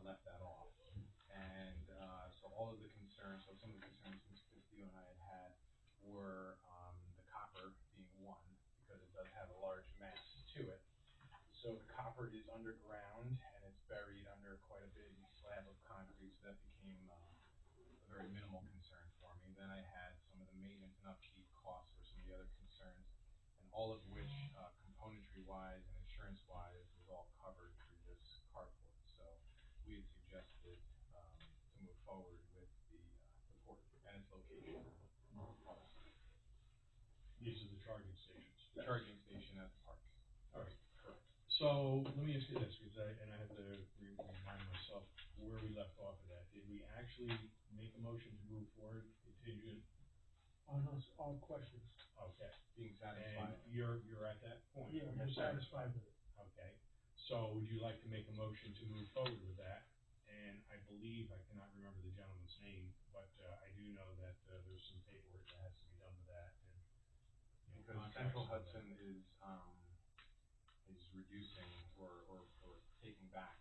S5: left that off. And, so all of the concerns, so some of the concerns Mr. Castillo and I had were, the copper being one, because it does have a large mass to it. So the copper is underground, and it's buried under quite a big slab of concrete, so that became, a very minimal concern for me. Then I had some of the maintenance and upkeep costs for some of the other concerns, and all of which, componentry-wise and insurance-wise, was all covered through this carport. So we had suggested, to move forward with the port and its location.
S3: These are the charging stations.
S5: The charging station at the park.
S3: All right. So, let me ask you this, because I have to remind myself where we left off of that. Did we actually make a motion to move forward contingent?
S7: On us, all questions.
S3: Okay.
S5: Being
S3: And
S5: satisfied.
S3: you're at that point?
S7: Yeah, we're satisfied with it.
S3: Okay, so would you like to make a motion to move forward with that? And I believe, I cannot remember the gentleman's name, but, I do know that, there's some paperwork that has to be done with that, and,
S5: Because
S3: contracts
S5: Central
S3: and all
S5: Hudson
S3: that.
S5: is reducing or taking back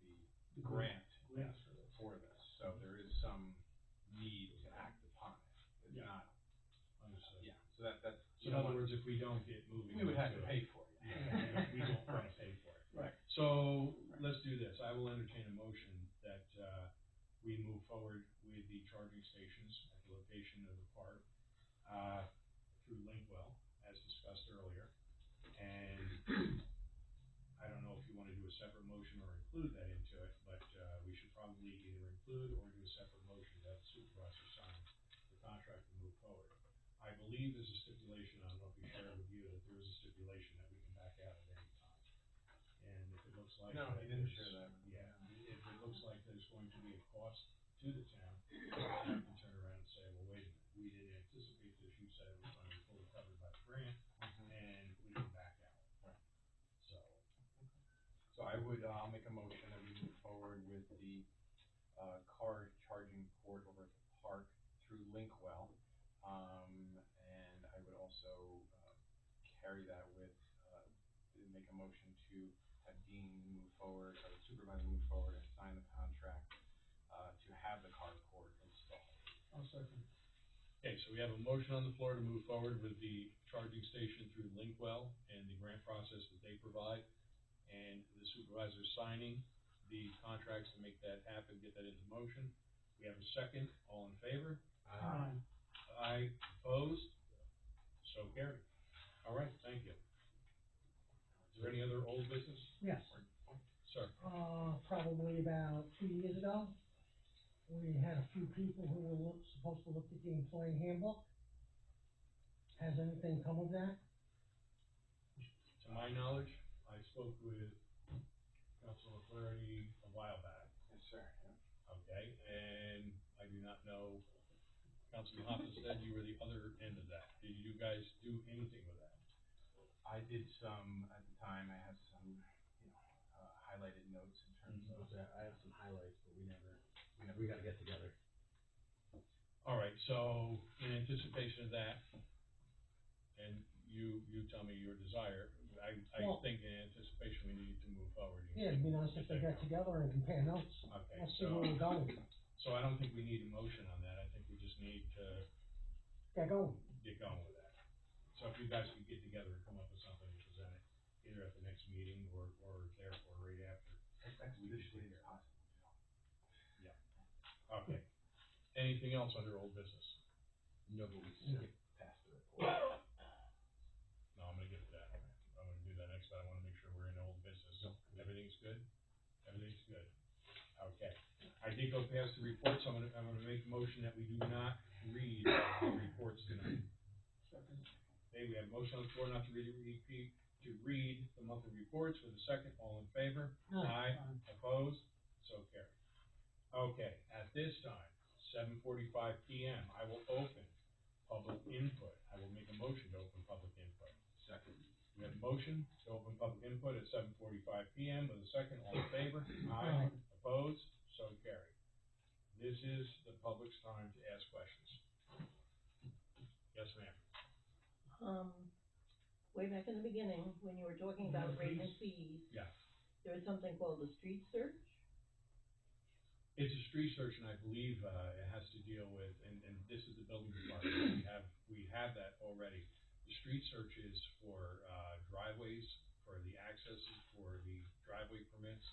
S5: the
S7: The
S5: grant
S7: Grants for this.
S5: for this, so there is some need to act upon it. It's
S3: Yeah.
S5: not,
S3: Understood.
S5: yeah, so that's.
S3: So in other words, if we don't get moving.
S5: We would have to
S3: into
S5: pay
S3: it,
S5: for it.
S3: Yeah, we don't wanna pay for it.
S7: Right.
S3: So, let's do this, I will entertain a motion that, we move forward with the charging stations at the location of the park, through Linkwell, as discussed earlier. And I don't know if separate motion or include that into it, but, we should probably either include or do a separate motion to have the supervisor sign the contract and move forward. I believe there's a stipulation, I don't know if we shared with you, that there is a stipulation that we can back out at any time. And if it looks like.
S5: No,
S3: that
S5: he didn't
S3: there's-
S5: share that.
S3: Yeah, if it looks like there's going to be a cost to the town, we have to turn around and say, well, wait a minute, we didn't anticipate this, you said it was going to be fully covered by the grant, and we can back out.
S5: Right.
S3: So,
S5: So I'll make a motion that we move forward with the, car charging port over at the park through Linkwell. And I would also, carry that with, make a motion to have Dean move forward, or the supervisor move forward and sign the contract, to have the carport installed.
S7: I'll second.
S3: okay, so we have a motion on the floor to move forward with the charging station through Linkwell and the grant process that they provide, and the supervisor signing the contracts to make that happen, get that into motion. We have a second, all in favor?
S7: Aye.
S3: Aye, opposed? So carried. All right, thank you. Is there any other old business?
S4: Yes.
S3: Sir?
S4: Probably about 2 years ago, we had a few people who were supposed to look at the employee handbook. Has anything come of that?
S3: To my knowledge, I spoke with Councilor Flaherty a while back,
S5: Yes, sir, yeah.
S3: okay, and I do not know, Councilman Hoffman said you were the other end of that. Did you guys do anything with that?
S5: I did some, at the time, I had some, highlighted notes in terms of.
S6: I have some highlights, but we gotta get together.
S3: All right, so in anticipation of that, and you tell me your desire, I
S4: Well-
S3: think in anticipation we need to move forward.
S4: Yeah, it'd be nice if they got together and compare notes.
S3: Okay,
S4: Let's see where we're going.
S3: so I don't think we need a motion on that, I think we just need to
S4: Get going.
S3: get going with that. So if you guys could get together and come up with something and present it, either at the next meeting or therefore right after.
S5: Expeditiously as possible,
S3: Okay. Anything else under old business?
S6: No, but we skip past the report.
S3: No, I'm gonna get to that. I'm gonna do that next, but I wanna make sure we're in old business. Everything's good? Everything's good. Okay. I did go past the reports. I'm gonna make a motion that we do not read the reports tonight.
S7: Second.
S3: Okay, we have a motion on the floor not to read the monthly reports with a second. All in favor?
S4: Aye.
S3: Opposed? So carried. Okay, at this time, 7:45 PM, I will open public input. I will make a motion to open public input.
S5: Second.
S3: We have a motion to open public input at 7:45 PM with a second. All in favor?
S4: Aye.
S3: Opposed? So carried. This is the public's time to ask questions. Yes, ma'am.
S8: Way back in the beginning, when you were talking about raising fees.
S3: Yeah.
S8: There was something called the street search.
S3: It's a street search, and I believe, it has to deal with, and this is the building department, we have that already. The street search is for, driveways, for the accesses, for the driveway permits,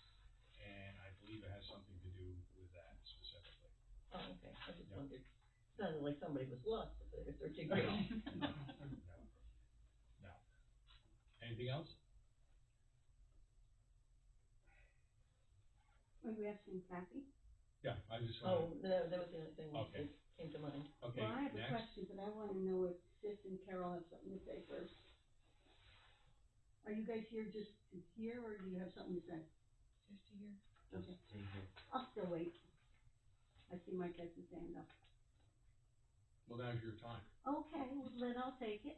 S3: and I believe it has something to do with that specifically.
S8: Oh, okay, I just
S3: Yeah.
S8: wondered, sounded like somebody was lost if they were searching. for it.
S3: No. Anything else?
S9: Are you asking Kathy?
S3: Yeah, I just
S8: Oh,
S3: want,
S8: that was the other thing
S3: Okay.
S8: that came to mind.
S3: okay,
S9: Well, I have a
S3: next.
S9: question, but I wanna know if Sis and Carol have something to say first. Are you guys here just to hear, or do you have something to say?
S8: Just to hear.
S9: Okay, I'll still wait. I see Mike has his hand up.
S3: Well, now's your time.
S9: Okay, well, then I'll take it.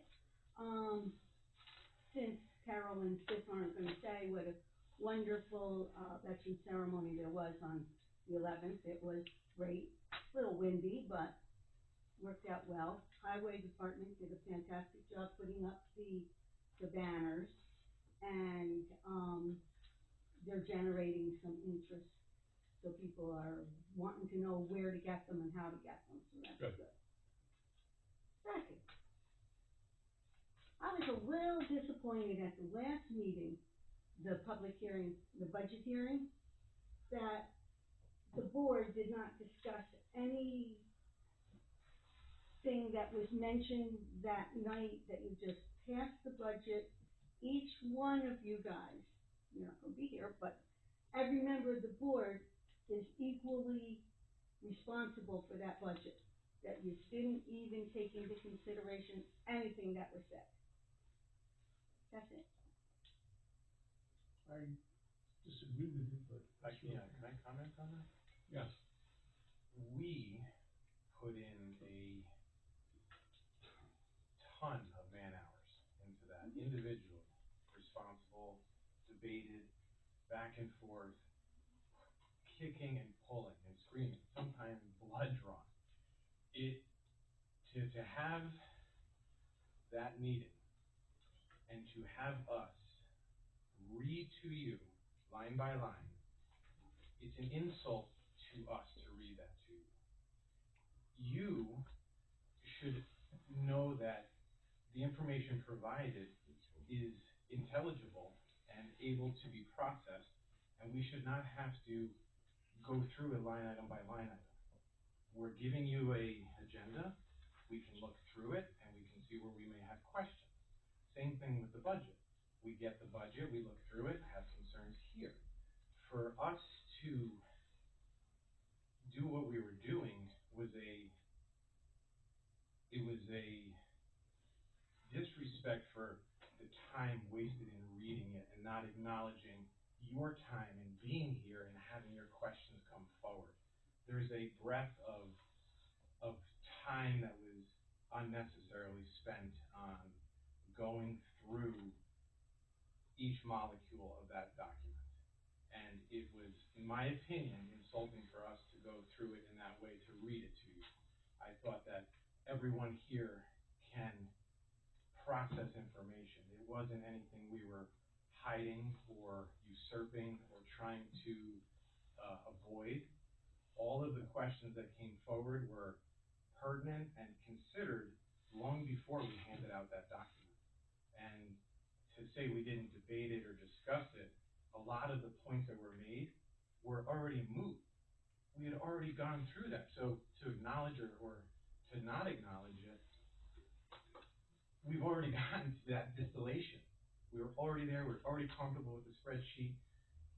S9: Since Carol and Sis aren't gonna say what a wonderful, veteran ceremony there was on the 11th, it was great. A little windy, but worked out well. Highway Department did a fantastic job putting up the banners, and, they're generating some interest. So people are wanting to know where to get them and how to get them, so that's
S3: Good.
S9: good. Second, I was a little disappointed at the last meeting, the public hearing, the budget hearing, that the board did not discuss anything that was mentioned that night that you just passed the budget. Each one of you guys you're not gonna be here, but every member of the board is equally responsible for that budget, that you didn't even take into consideration anything that was said. That's it.
S7: I disagree with you, but.
S5: Yeah, can I comment on that?
S1: Yes.
S5: We put in a ton of man-hours into that, individually, responsible, debated, back and forth, kicking and pulling and screaming, sometimes blood drawn. To have that meeting and to have us read to you line by line, it's an insult to us to read that to you. You should know that the information provided is intelligible and able to be processed, and we should not have to go through it line item by line item. We're giving you a agenda, we can look through it, and we can see where we may have questions. Same thing with the budget. We get the budget, we look through it, have concerns here. For us to do what we were doing was a disrespect for the time wasted in reading it and not acknowledging your time in being here and having your questions come forward. There's a breadth of time that was unnecessarily spent on going through each molecule of that document. And it was, in my opinion, insulting for us to go through it in that way, to read it to you. I thought that everyone here can process information. It wasn't anything we were hiding or usurping or trying to avoid. All of the questions that came forward were pertinent and considered long before we handed out that document. And to say we didn't debate it or discuss it, a lot of the points that were made were already moved. We had already gone through that. So to acknowledge or to not acknowledge it, we've already gotten to that distillation. We were already there, we were already comfortable with the spreadsheet,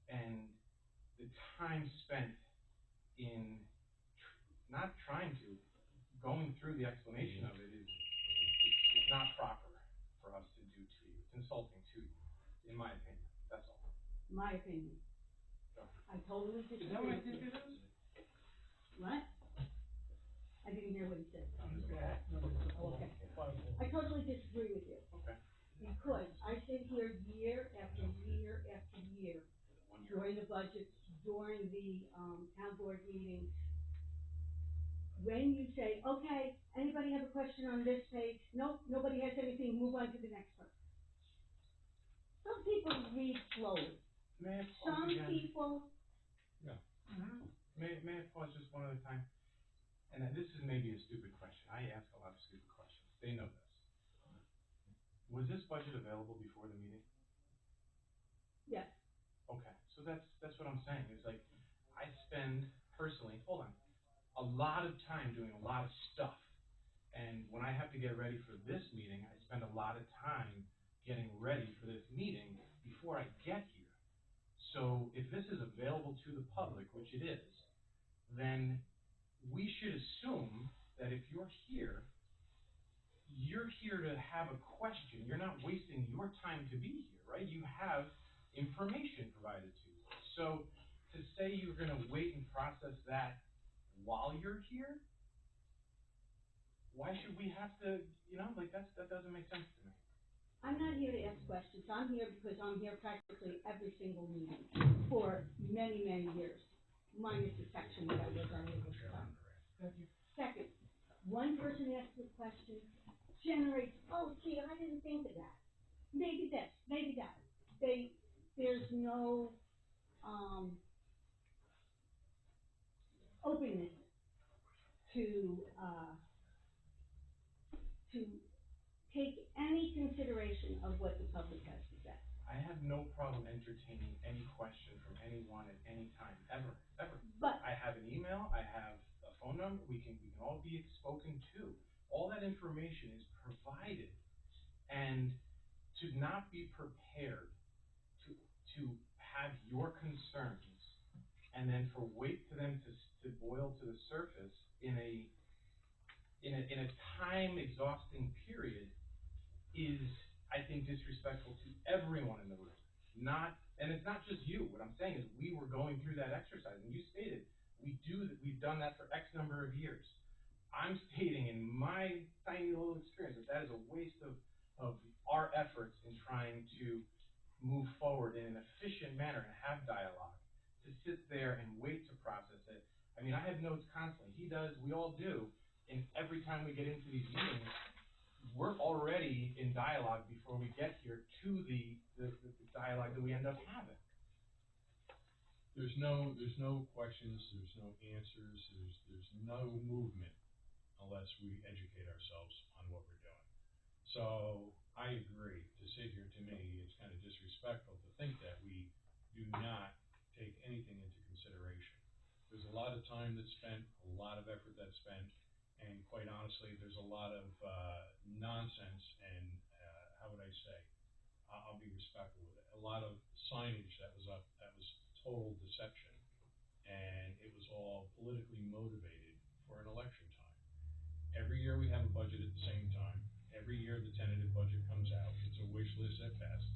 S5: and the time spent in not trying to, going through the explanation of it is not proper for us to do to you. It's insulting to you, in my opinion. That's all.
S9: My opinion.
S5: Go.
S9: I totally disagree.
S5: Is that what I
S9: with
S5: think
S9: you.
S5: it is?
S9: What? I didn't hear what he said.
S5: Okay.
S9: Oh, okay. I totally disagree with you.
S5: Okay.
S9: Because I sit here year after year after year during the budgets, during the town board meetings. When you say, okay, anybody have a question on this page? Nope, nobody has anything, move on to the next one. Some people read slowly.
S5: May I pause
S9: Some
S5: again?
S9: people.
S1: Yeah.
S5: May I pause just one other time? And this is maybe a stupid question. I ask a lot of stupid questions. They know this. Was this budget available before the meeting?
S9: Yes.
S5: Okay, so that's what I'm saying. It's like, I spend personally, hold on, a lot of time doing a lot of stuff. And when I have to get ready for this meeting, I spend a lot of time getting ready for this meeting before I get here. So if this is available to the public, which it is, then we should assume that if you're here to have a question. You're not wasting your time to be here, right? You have information provided to you. So to say you're gonna wait and process that while you're here, why should we have to, that doesn't make sense to me.
S9: I'm not here to ask questions. I'm here because I'm here practically every single meeting for many, many years, minus the section that I was unable to come. Second, one person asks a question, generates, oh, gee, I didn't think of that. Maybe this, maybe that. There's no, openness to take any consideration of what the public has to say.
S5: I have no problem entertaining any question from anyone at any time, ever.
S9: But
S5: I have an email, I have a phone number, we can all be spoken to. All that information is provided, and to not be prepared to have your concerns and then for wait for them to boil to the surface in a time exhausting period is, I think, disrespectful to everyone in the room. And it's not just you. What I'm saying is we were going through that exercise, and you stated we've done that for X number of years. I'm stating in my tiny little experience that is a waste of our efforts in trying to move forward in an efficient manner and have dialogue. To sit there and wait to process it. I mean, I have notes constantly. He does, we all do, and every time we get into these meetings, we're already in dialogue before we get here to the dialogue that we end up having.
S3: There's no questions, there's no answers, there's no movement unless we educate ourselves on what we're doing. So I agree. To sit here, to me, it's kind of disrespectful to think that we do not take anything into consideration. There's a lot of time that's spent, a lot of effort that's spent, and quite honestly, there's a lot of nonsense and how would I say? I'll be respectful with it. A lot of signage that was up that was total deception, and it was all politically motivated for an election time. Every year we have a budget at the same time. Every year the tentative budget comes out. It's a wish list at best.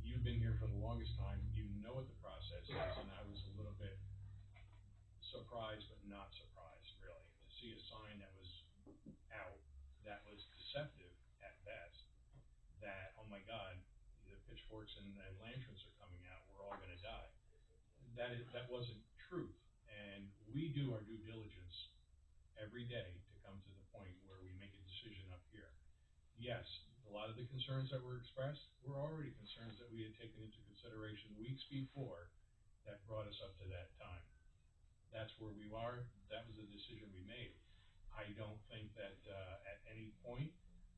S3: You've been here for the longest time. You know what the process is, and I was a little bit surprised, but not surprised, really, to see a sign that was out that was deceptive at best. That, oh my God, the pitchforks and lanterns are coming out. We're all going to die. That wasn't truth, and we do our due diligence every day to come to the point where we make a decision up here. Yes, a lot of the concerns that were expressed were already concerns that we had taken into consideration weeks before that brought us up to that time. That's where we are. That was the decision we made. I don't think that at any point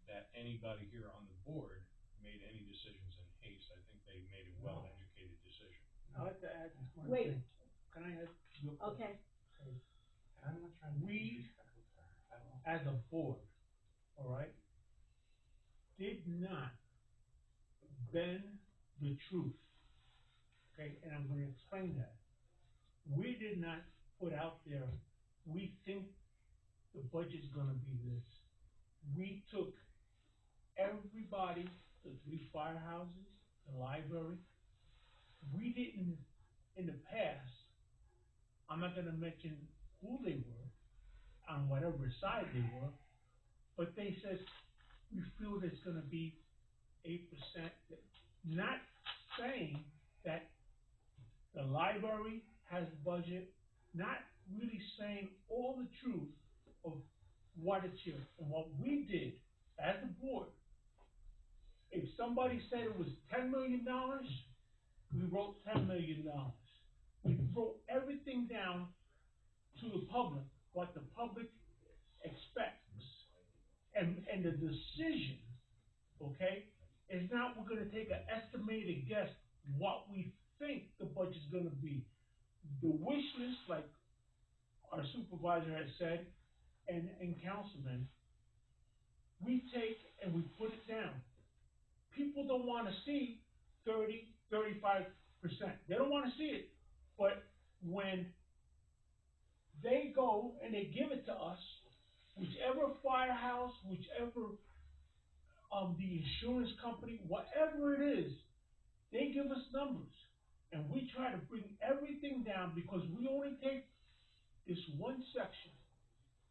S3: that anybody here on the board made any decisions in haste. I think they made a well-educated decision.
S7: I'd like to add one
S9: Wait.
S7: thing. Can I add?
S9: Okay,
S5: And I'm not trying to be disrespectful to her at all.
S7: As a board, all right, did not bend the truth, okay, and I'm gonna explain that. We did not put out there, we think the budget's gonna be this. We took everybody, the 3 firehouses, the library, we didn't, in the past, I'm not gonna mention who they were, on whatever side they were, but they said, we feel there's gonna be 8%, not saying that the library has budget, not really saying all the truth of what it's here. And what we did as a board, if somebody said it was $10 million, we wrote $10 million. We wrote everything down to the public, what the public expects. And the decision, okay, is not we're gonna take an estimated guess what we think the budget's gonna be. The wish list, like our supervisor has said, and councilman, we take and we put it down. People don't wanna see 30, 35%. They don't wanna see it. But when they go and they give it to us, whichever firehouse, whichever the insurance company, whatever it is, they give us numbers. And we try to bring everything down because we only take this one section.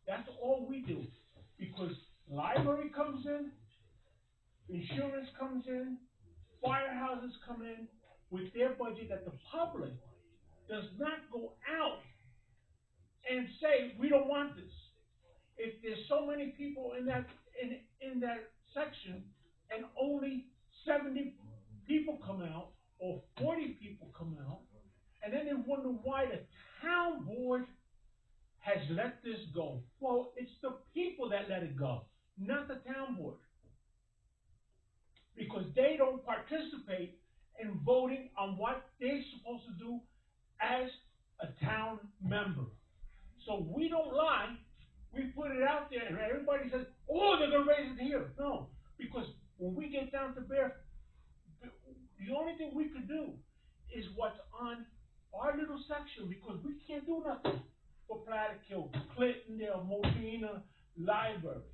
S7: That's all we do. Because library comes in, insurance comes in, firehouses come in with their budget that the public does not go out and say, we don't want this. If there's so many people in that section and only 70 people come out or 40 people come out, and then they wonder why the town board has let this go. Well, it's the people that let it go, not the town board. Because they don't participate in voting on what they're supposed to do as a town member. So we don't lie. We put it out there, and everybody says, oh, they're going to raise it here. No, because when we get down to bear, the only thing we could do is what's on our little section, because we can't do nothing for Plattekill, Clintondale, Modena, Library.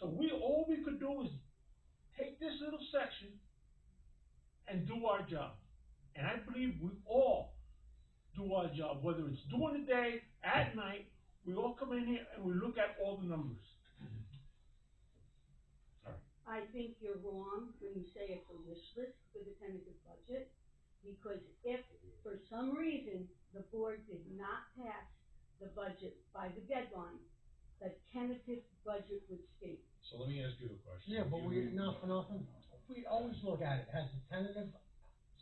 S7: So all we could do is take this little section and do our job. And I believe we all do our job, whether it's during the day, at night, we all come in here and we look at all the numbers.
S9: I think you're wrong when you say it's a wish list for the tentative budget, because if, for some reason, the board did not pass the budget by the deadline, the tentative budget would stay.
S3: So let me ask you a question.
S4: Yeah, but not for nothing, we always look at it, has the tentative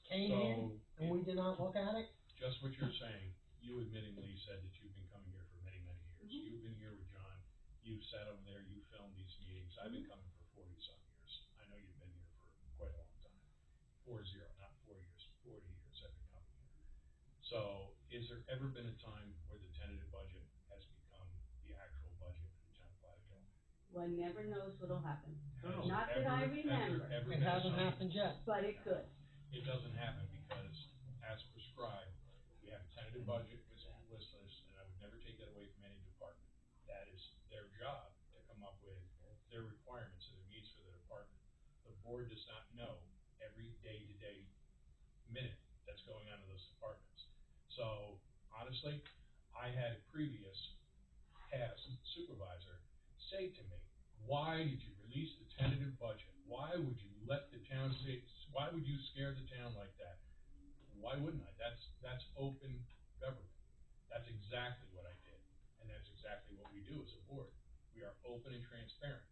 S4: came in, and we did not look at it?
S3: Just what you're saying, you admittingly said that you've been coming here for many, many years.
S9: Mhm.
S3: You've been here with John, you've sat over there, you filmed these meetings. I've been coming for 40-some years. I know you've been here for quite a long time. 40, not 4 years, 40 years I've been coming here. So, is there ever been a time where the tentative budget has become the actual budget in the town of Plattekill?
S9: One never knows what'll happen.
S7: No.
S9: Not that I remember,
S3: Ever
S4: It
S3: been
S4: hasn't
S3: something?
S4: happened yet.
S9: but it could.
S3: It doesn't happen because, as prescribed, we have a tentative budget with list list, and I would never take that away from any department. That is their job to come up with their requirements and their needs for the department. The board does not know every day-to-day minute that's going on in those departments. So, honestly, I had a previous past supervisor say to me, why did you release the tentative budget? Why would you let the town why would you scare the town like that? Why wouldn't I? That's open government. That's exactly what I did. And that's exactly what we do as a board. We are open and transparent.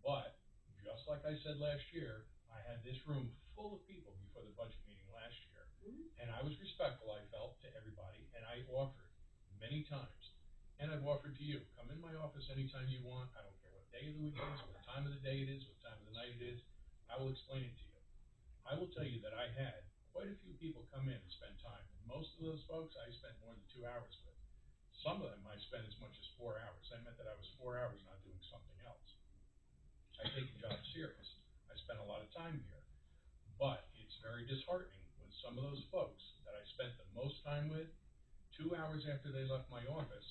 S3: But, just like I said last year, I had this room full of people before the budget meeting last year. And I was respectful, I felt, to everybody, and I offered many times. And I've offered to you, come in my office anytime you want. I don't care what day of the week it is, what time of the day it is, what time of the night it is. I will explain it to you. I will tell you that I had quite a few people come in and spend time. And most of those folks I spent more than 2 hours with. Some of them I spent as much as 4 hours. That meant that I was 4 hours not doing something else. I take the job serious. I spent a lot of time here. But it's very disheartening when some of those folks that I spent the most time with, 2 hours after they left my office,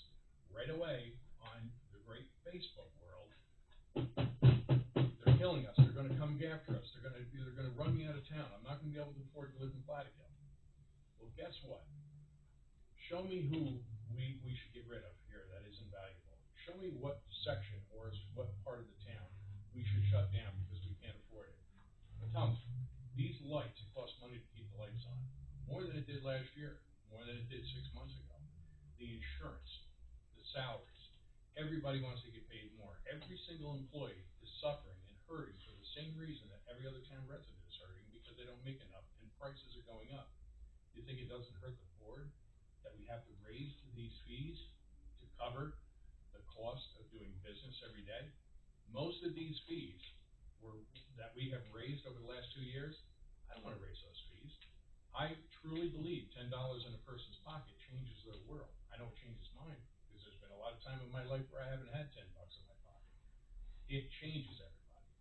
S3: right away on the great Facebook world, they're killing us. They're going to come after us. They're going to run me out of town. I'm not going to be able to afford to live in Plattekill. Well, guess what? Show me who we should get rid of here that isn't valuable. Show me what section or what part of the town we should shut down because we can't afford it. Tell me, these lights, it costs money to keep the lights on. More than it did last year. More than it did 6 months ago. The insurance, the salaries, everybody wants to get paid more. Every single employee is suffering and hurting for the same reason that every other town resident is hurting, because they don't make enough and prices are going up. You think it doesn't hurt the board that we have to raise these fees to cover the cost of doing business every day? Most of these fees that we have raised over the last 2 years, I don't want to raise those fees. I truly believe $10 in a person's pocket changes their world. I know it changes mine, because there's been a lot of time in my life where I haven't had $10 in my pocket. It changes everybody.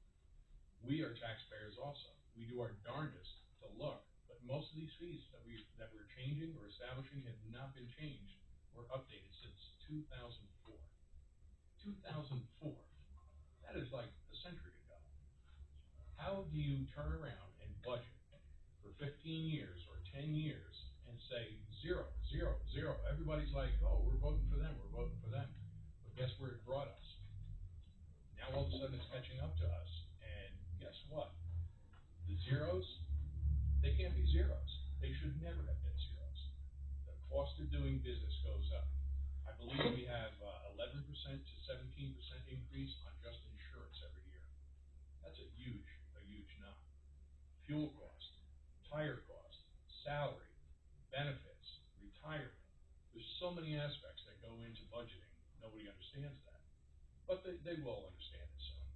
S3: We are taxpayers also. We do our darndest to look, but most of these fees that we're changing or establishing have not been changed or updated since 2004. 2004. That is like a century ago. How do you turn around and budget for 15 years or 10 years and say 0, 0, 0? Everybody's like, oh, we're voting for them, we're voting for them. But guess where it brought us? Now all of a sudden it's catching up to us. And guess what? The zeros, they can't be zeros. They should never have been zeros. The cost of doing business goes up. I believe we have 11% to 17% increase on just insurance every year. That's a huge nut. Fuel cost, tire cost, salary, benefits, retirement. There's so many aspects that go into budgeting. Nobody understands that. But they will understand it soon.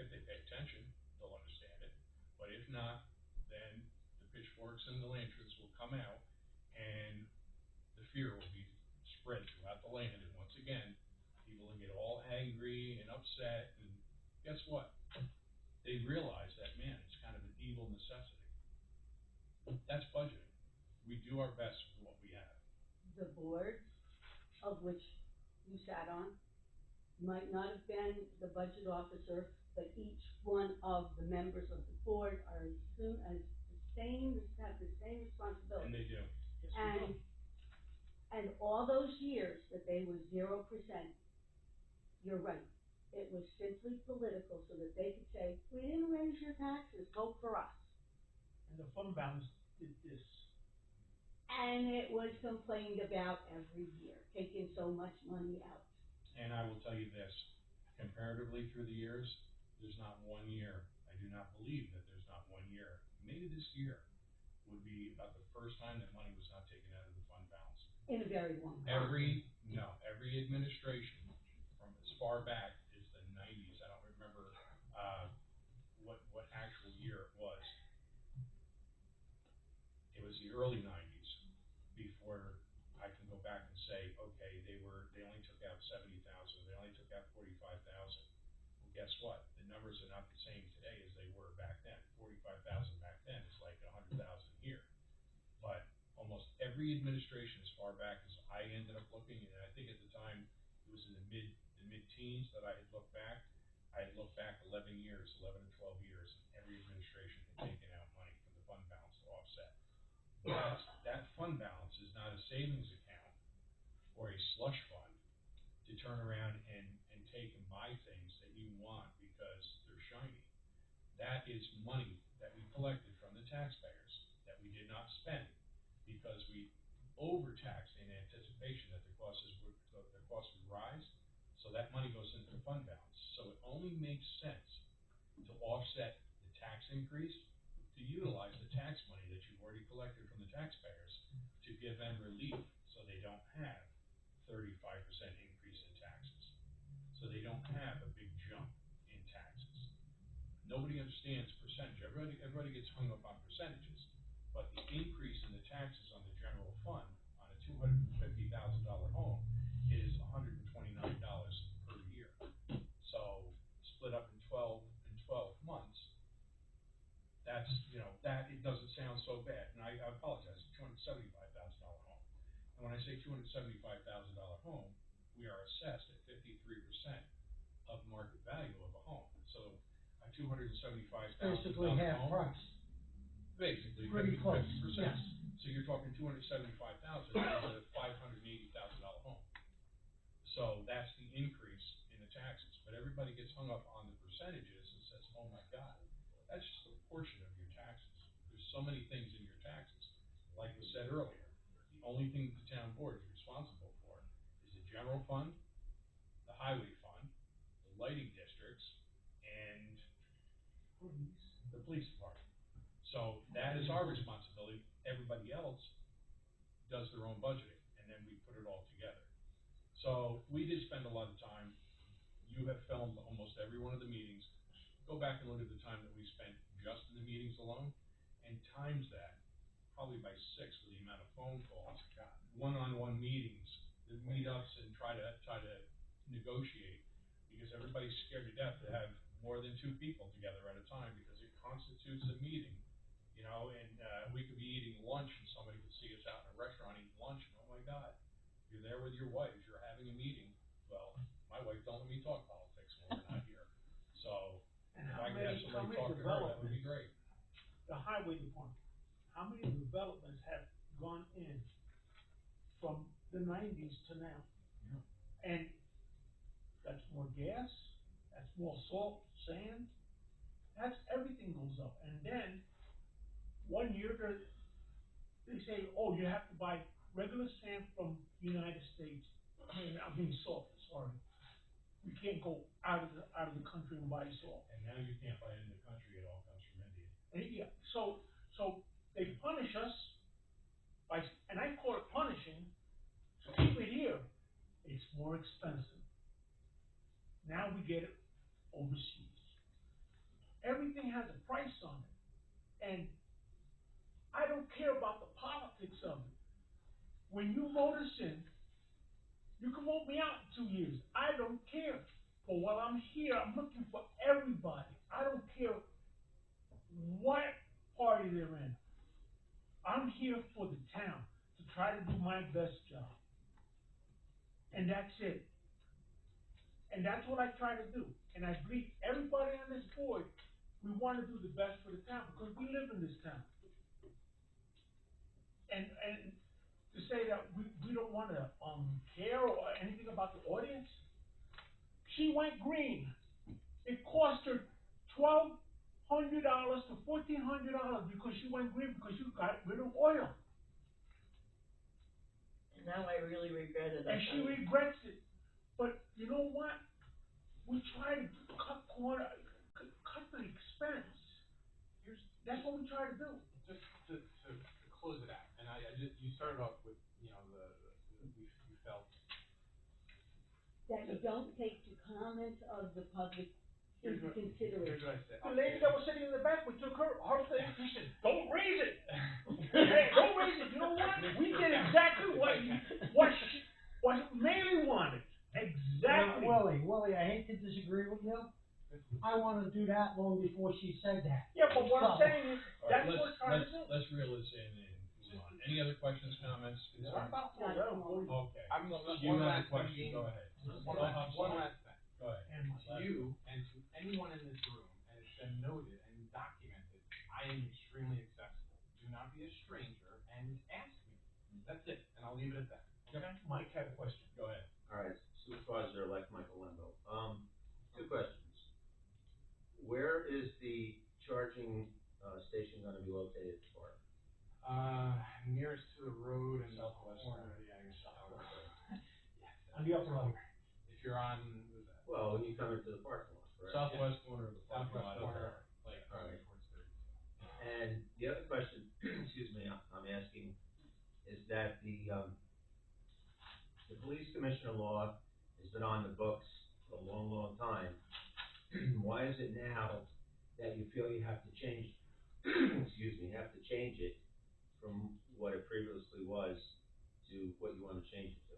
S3: If they pay attention, they'll understand it. But if not, then the pitchforks and the lanterns will come out, and the fear will be spread throughout the land. And once again, people will get all angry and upset. And guess what? They realize that, man, it's kind of an evil necessity. That's budgeting. We do our best with what we have.
S9: The board of which you sat on might not have been the budget officer, but each one of the members of the board are have the same responsibility.
S3: And they do.
S7: Yes, we do.
S9: And all those years that they were 0%, you're right. It was simply political so that they could say, we didn't raise your taxes, vote for us.
S7: And the fund balance did this.
S9: And it was complained about every year, taking so much money out.
S3: And I will tell you this, comparatively through the years, there's not one year, I do not believe that there's not one year, maybe this year would be about the first time that money was not taken out of the fund balance.
S9: In a very long time.
S3: Every administration from as far back as the nineties, I don't remember, what actual year it was. It was the early nineties before I can go back and say, okay, they only took out 70,000, they only took out 45,000. Well, guess what? The numbers are not the same today as they were back then. 45,000 back then is like 100,000 here. But almost every administration as far back as I ended up looking, and I think at the time it was in the mid-teens that I had looked back. I had looked back 11 to 12 years, and every administration had taken out money from the fund balance to offset. That fund balance is not a savings account or a slush fund to turn around and take and buy things that you want because they're shiny. That is money that we collected from the taxpayers that we did not spend because we overtaxed in anticipation that the costs would rise. So that money goes into the fund balance. So it only makes sense to offset the tax increase, to utilize the tax money that you've already collected from the taxpayers to give them relief so they don't have 35% increase in taxes. So they don't have a big jump in taxes. Nobody understands percentage. Everybody gets hung up on percentages, but the increase in the taxes on the general fund on a $250,000 home is $129 per year. So split up in 12 months, that's, that it doesn't sound so bad. And I apologize, $275,000 home. And when I say $275,000 home, we are assessed at 53% of market value of a home. So a $275,000
S4: Basically half
S3: home.
S4: price.
S3: Basically,
S4: Pretty close,
S3: 50%.
S4: yes.
S3: So you're talking $275,000 is a $580,000 home. So that's the increase in the taxes. But everybody gets hung up on the percentages and says, oh my God, that's just a portion of your taxes. There's so many things in your taxes. Like was said earlier, the only thing that the town board is responsible for is the general fund, the highway fund, the lighting districts, and the police department. So that is our responsibility. Everybody else does their own budgeting, and then we put it all together. So we did spend a lot of time. You have filmed almost every one of the meetings. Go back and look at the time that we spent just in the meetings alone, and times that probably by 6 with the amount of phone calls, one-on-one meetings, the meetups, and try to negotiate, because everybody's scared to death to have more than 2 people together at a time because it constitutes a meeting, and we could be eating lunch and somebody could see us out in a restaurant eating lunch and, oh my God, you're there with your wife, you're having a meeting. Well, my wife don't let me talk politics when we're not here. So
S7: And
S3: if
S7: how
S3: I could have
S7: many
S3: somebody talk to her, that would be great.
S7: The highway department, how many developments have gone in from the 90s to now?
S3: Yeah.
S7: And that's more gas, that's more salt, sand, that's everything goes up. And then, one year they say, oh, you have to buy regular sand from the United States. I mean salt, sorry. You can't go out of the country and buy salt.
S3: And now you can't buy it in the country, it all comes from India.
S7: And yeah, so they punish us by, and I call it punishing, to keep it here. It's more expensive. Now we get it overseas. Everything has a price on it. And I don't care about the politics of it. When you vote us in, you can vote me out in 2 years. I don't care. But while I'm here, I'm looking for everybody. I don't care what party they're in. I'm here for the town, to try to do my best job. And that's it. And that's what I try to do. And I believe everybody on this board, we wanna do the best for the town, because we live in this town. And to say that we don't wanna, care or anything about the audience, she went green. It cost her $1,200 to $1,400 because she went green, because she got rid of oil.
S8: And now I really regret it.
S7: And she regrets it. But you know what? We try to cut the expense. That's what we try to do.
S5: Just to close it out, and you started off with, you know, we felt.
S9: That you don't take the comments of the public
S5: Here's
S9: into
S5: what
S9: consideration.
S5: I said.
S7: The lady that was sitting in the back, we took her thing, she said, don't raise it. Hey, don't raise it. You know what? We did exactly what Manny wanted. Exactly.
S4: Willie, I hate to disagree with you. I wanted to do that long before she said that.
S7: Yeah, but what I'm
S4: So-
S7: saying is,
S3: All right,
S7: that's what we're trying to do.
S3: let's reel this in and move on. Any other questions, comments, concerns? Okay. You
S5: One
S3: have a
S5: last
S3: question,
S5: thing.
S3: go ahead.
S5: One last thing.
S3: Go ahead.
S7: And
S5: To you and to anyone in this room, and it's been noted and documented, I am extremely accessible. Do not be a stranger and ask me. That's it, and I'll leave it at that.
S7: Okay, Mike had a question.
S3: Go ahead.
S6: All right, Supervisor-elect Michael Lembo. Two questions. Where is the charging, station gonna be located for?
S5: Nearest to the road and the
S3: Southwest
S5: corner.
S3: corner.
S5: Yeah, you're southwest. Yes.
S7: On the upper level.
S5: If you're on, what is that?
S6: Well, when you come into the parking lot, correct?
S3: Southwest corner of the parking
S5: Southwest
S3: lot.
S5: corner, like,
S6: All right.
S5: towards 32.
S6: And the other question, excuse me, I'm asking, is that the police commissioner law has been on the books for a long, long time. Why is it now that you feel you have to change, excuse me, have to change it from what it previously was to what you want to change it to?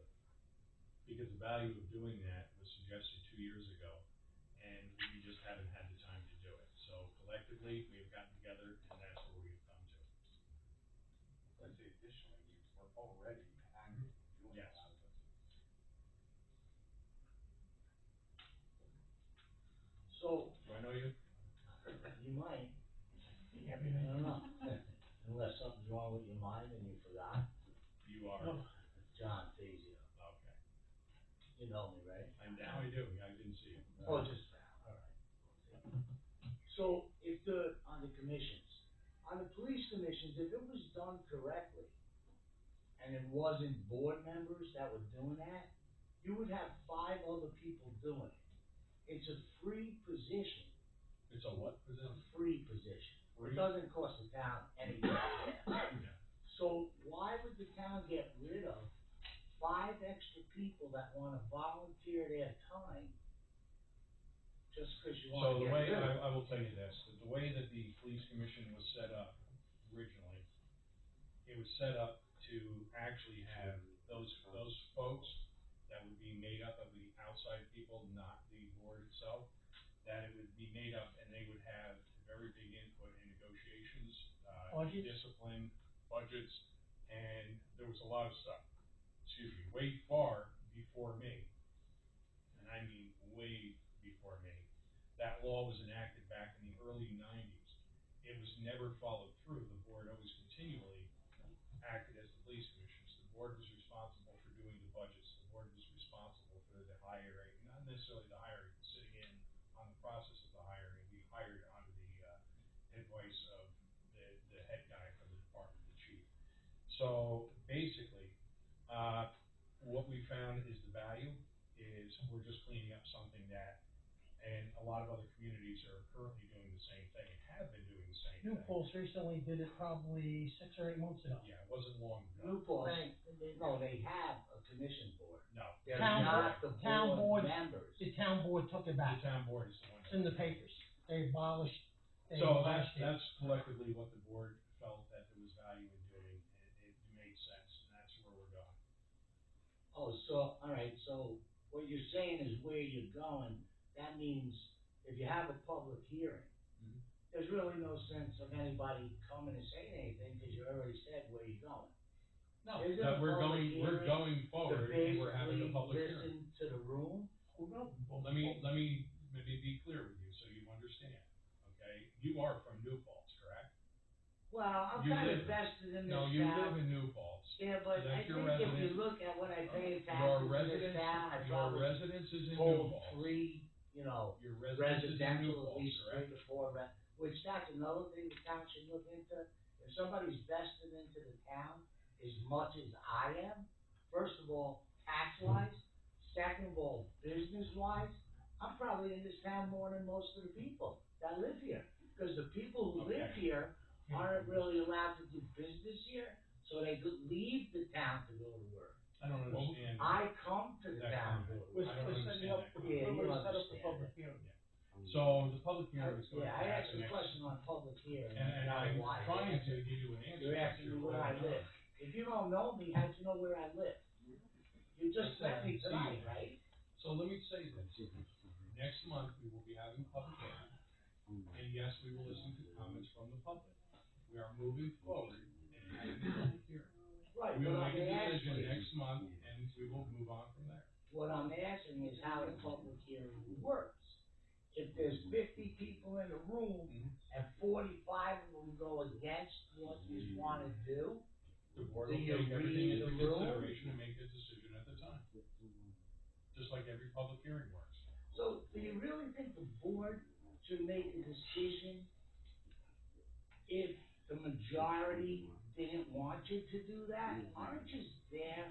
S3: Because the value of doing that was suggested 2 years ago, and we just haven't had the time to do it. So collectively, we have gotten together, and that's where we've come to.
S5: I'd say additionally, we're already active doing
S3: Yes.
S5: a lot of this.
S10: So,
S3: Do I know you?
S10: you might,
S7: Yeah,
S10: I don't know, unless something's wrong with your mind and you forgot,
S3: You are,
S7: No.
S10: John Fazio,
S3: okay.
S10: you know me, right?
S3: And now I do, I didn't see you.
S10: Oh, just now, all right. So, on the commissions, on the police commissions, if it was done correctly, and it wasn't board members that were doing that, you would have 5 other people doing it. It's a free position,
S3: It's a what
S10: a
S3: position?
S10: free position.
S3: Free?
S10: It doesn't cost the town anything.
S3: Yeah.
S10: So why would the town get rid of 5 extra people that wanna volunteer their time just because you
S3: So
S10: wanna
S3: the
S10: get
S3: way,
S10: rid of them?
S3: I will tell you this, that the way that the police commission was set up originally, it was set up to actually have those folks that would be made up of the outside people, not the board itself, that it would be made up and they would have very big input in negotiations,
S4: Budgets?
S3: discipline, budgets, and there was a lot of stuff, excuse me, way far before me, and I mean way before me. That law was enacted back in the early 90s. It was never followed through. The board always continually acted as the police commissioners. The board was responsible for doing the budgets. The board was responsible for the hiring, not necessarily the hiring, but sitting in on the process of the hiring. We hired under the advice of the head guy from the department, the chief. So basically, what we found is the value is we're just cleaning up something that, and a lot of other communities are currently doing the same thing and have been doing the same
S4: New
S3: thing.
S4: Falls recently did it probably 6 or 8 months ago.
S3: Yeah, it wasn't long ago.
S10: New Falls,
S8: Right, and then-
S10: no, they have a commission board.
S3: No.
S10: They're
S4: Town
S10: not the
S4: town
S10: board
S4: board-
S10: members.
S4: The town board took it
S3: The
S4: back.
S3: town board is the one.
S4: It's in the papers. They abolished it.
S3: So that's collectively what the board felt that there was value in doing, and it made sense, and that's where we're going.
S10: Oh, so, all right, so what you're saying is where you're going, that means if you have a public hearing,
S3: Mhm.
S10: there's really no sense of anybody coming and saying anything, cause you already said where you're going.
S3: No,
S10: Isn't
S3: that
S10: a
S3: we're
S10: public
S3: we're
S10: hearing
S3: going
S10: To
S3: forward and we're having a
S10: basically
S3: public hearing.
S10: listen to the room.
S3: Well, let me maybe be clear with you so you understand, okay? You are from New Paltz, correct?
S10: Well, I'm
S3: You
S10: kinda
S3: live-
S10: vested in this
S3: No, you live
S10: town.
S3: in New Paltz.
S10: Yeah, but I
S3: That's your
S10: think if you
S3: residence.
S10: look at what I pay in
S3: Your
S10: taxes in this
S3: residence,
S10: town, I
S3: your
S10: probably
S3: residence is in New
S10: hold
S3: Paltz.
S10: three,
S3: Your residence is in New
S10: residential, at
S3: Paltz,
S10: least
S3: correct?
S10: 3 to 4 which that's another thing the town should look into. If somebody's vested into the town as much as I am, first of all, tax-wise, second of all, business-wise, I'm probably in this town more than most of the people that live here. Cause the people who live
S3: Okay.
S10: here aren't really allowed to do business here, so they could leave the town to go to work.
S3: I don't understand.
S10: I come to the
S3: that
S10: town.
S3: comment.
S7: We're
S3: I don't
S7: setting
S3: understand
S7: up,
S3: that
S7: the-
S3: comment.
S10: Yeah,
S7: we're
S10: you
S7: gonna set up the
S10: understand
S7: public
S10: it.
S7: hearing.
S3: So the public hearing is going to
S10: Yeah, I asked
S3: happen
S10: a
S3: next.
S10: question on public hearing.
S3: And
S10: not
S3: I'm
S10: why.
S3: trying to give you an answer.
S10: You're
S3: but
S10: asking me
S3: you're
S10: where I
S3: holding
S10: live.
S3: on.
S10: If you don't know me, how'd you know where I live? You just met me tonight, right?
S3: So let me say this, next month, we will be having a public hearing, and yes, we will listen to comments from the public. We are moving forward and having a public hearing.
S10: Right,
S3: We
S10: but
S3: will
S10: I'm
S3: make a decision
S10: asking,
S3: next month, and we will move on from there.
S10: what I'm asking is how the public hearing works. If there's 50 people in a room and 45 of them go against what you wanna do,
S3: The board
S10: Do
S3: will
S10: you
S3: take everything
S10: read
S3: into
S10: the room?
S3: consideration and make a decision at the time. Just like every public hearing works.
S10: so do you really think the board should make a decision if the majority didn't want you to do that? Aren't you there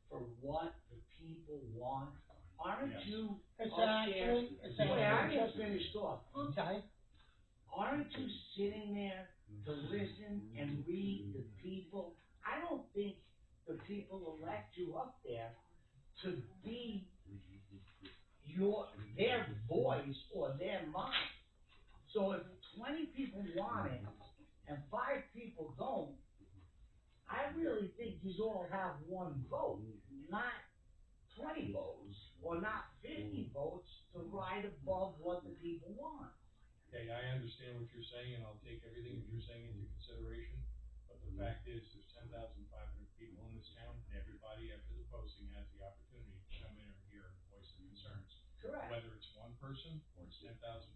S10: for what the people want? Aren't
S3: Yes.
S10: you
S4: It's
S10: up there?
S4: actually, it's
S10: Wait, I
S4: actually,
S10: just finished off.
S4: okay,
S10: Aren't you sitting there to listen and read the people? I don't think the people elect you up there to be their voice or their mind. So if 20 people want it and 5 people don't, I really think you all have one vote, not 20 votes, or not 50 votes to ride above what the people want.
S3: Okay, I understand what you're saying, and I'll take everything that you're saying into consideration, but the fact is, there's 10,500 people in this town, and everybody after the posting has the opportunity to come in here and voice their concerns.
S10: Correct.
S3: Whether it's one person or it's 10,500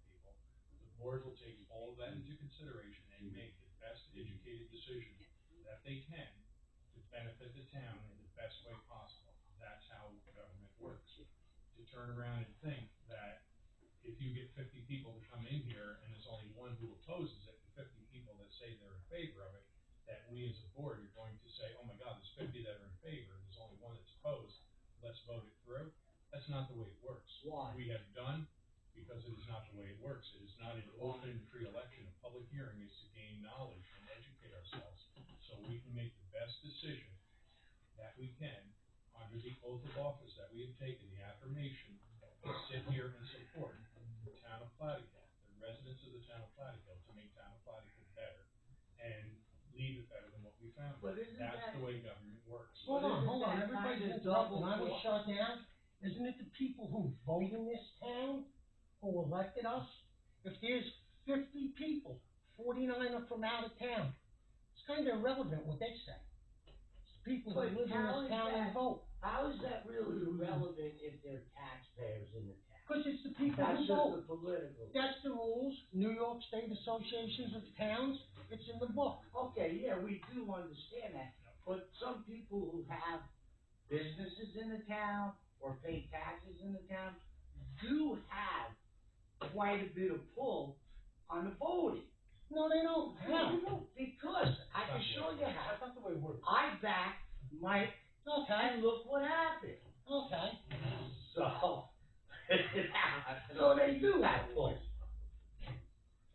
S3: people, the board will take all of that into consideration and make the best educated decision that they can to benefit the town in the best way possible. That's how government works. To turn around and think that if you get 50 people to come in here and there's only one who opposes it, and 50 people that say they're in favor of it, that we as a board are going to say, oh my God, there's 50 that are in favor, and there's only one that's opposed, let's vote it through. That's not the way it works.
S10: Why?
S3: We have done, because it is not the way it works. It is not an open, free election. A public hearing is to gain knowledge and educate ourselves, so we can make the best decision that we can under the oath of office that we have taken, the affirmation, to sit here and support the town of Plattekill, the residents of the town of Plattekill, to make town of Plattekill better and leave it better than what we found.
S10: But isn't
S3: That's
S10: that-
S3: the way government works.
S4: hold on,
S10: that
S4: everybody's
S10: kind of
S4: interrupting,
S10: double
S4: I was
S10: talk?
S4: shut down. Isn't it the people who vote in this town who elected us? If there's 50 people, 49 are from out of town, it's kind of irrelevant what they say. It's the people who
S10: But
S4: live in
S10: how
S4: this
S10: is
S4: town and
S10: that-
S4: vote,
S10: How is that really irrelevant if they're taxpayers in the town?
S4: because it's the people
S10: That's
S4: who
S10: just
S4: vote.
S10: the political.
S4: That's the rules, New York State Associations of Towns, it's in the book.
S10: Okay, yeah, we do understand that, but some people who have businesses in the town or pay taxes in the town do have quite a bit of pull on the voting.
S4: No, they don't have.
S10: Because, I can show you how.
S7: That's not the way it works.
S10: I backed Mike,
S4: Okay,
S10: and look what happened.
S4: okay.
S10: So, so they do have pull.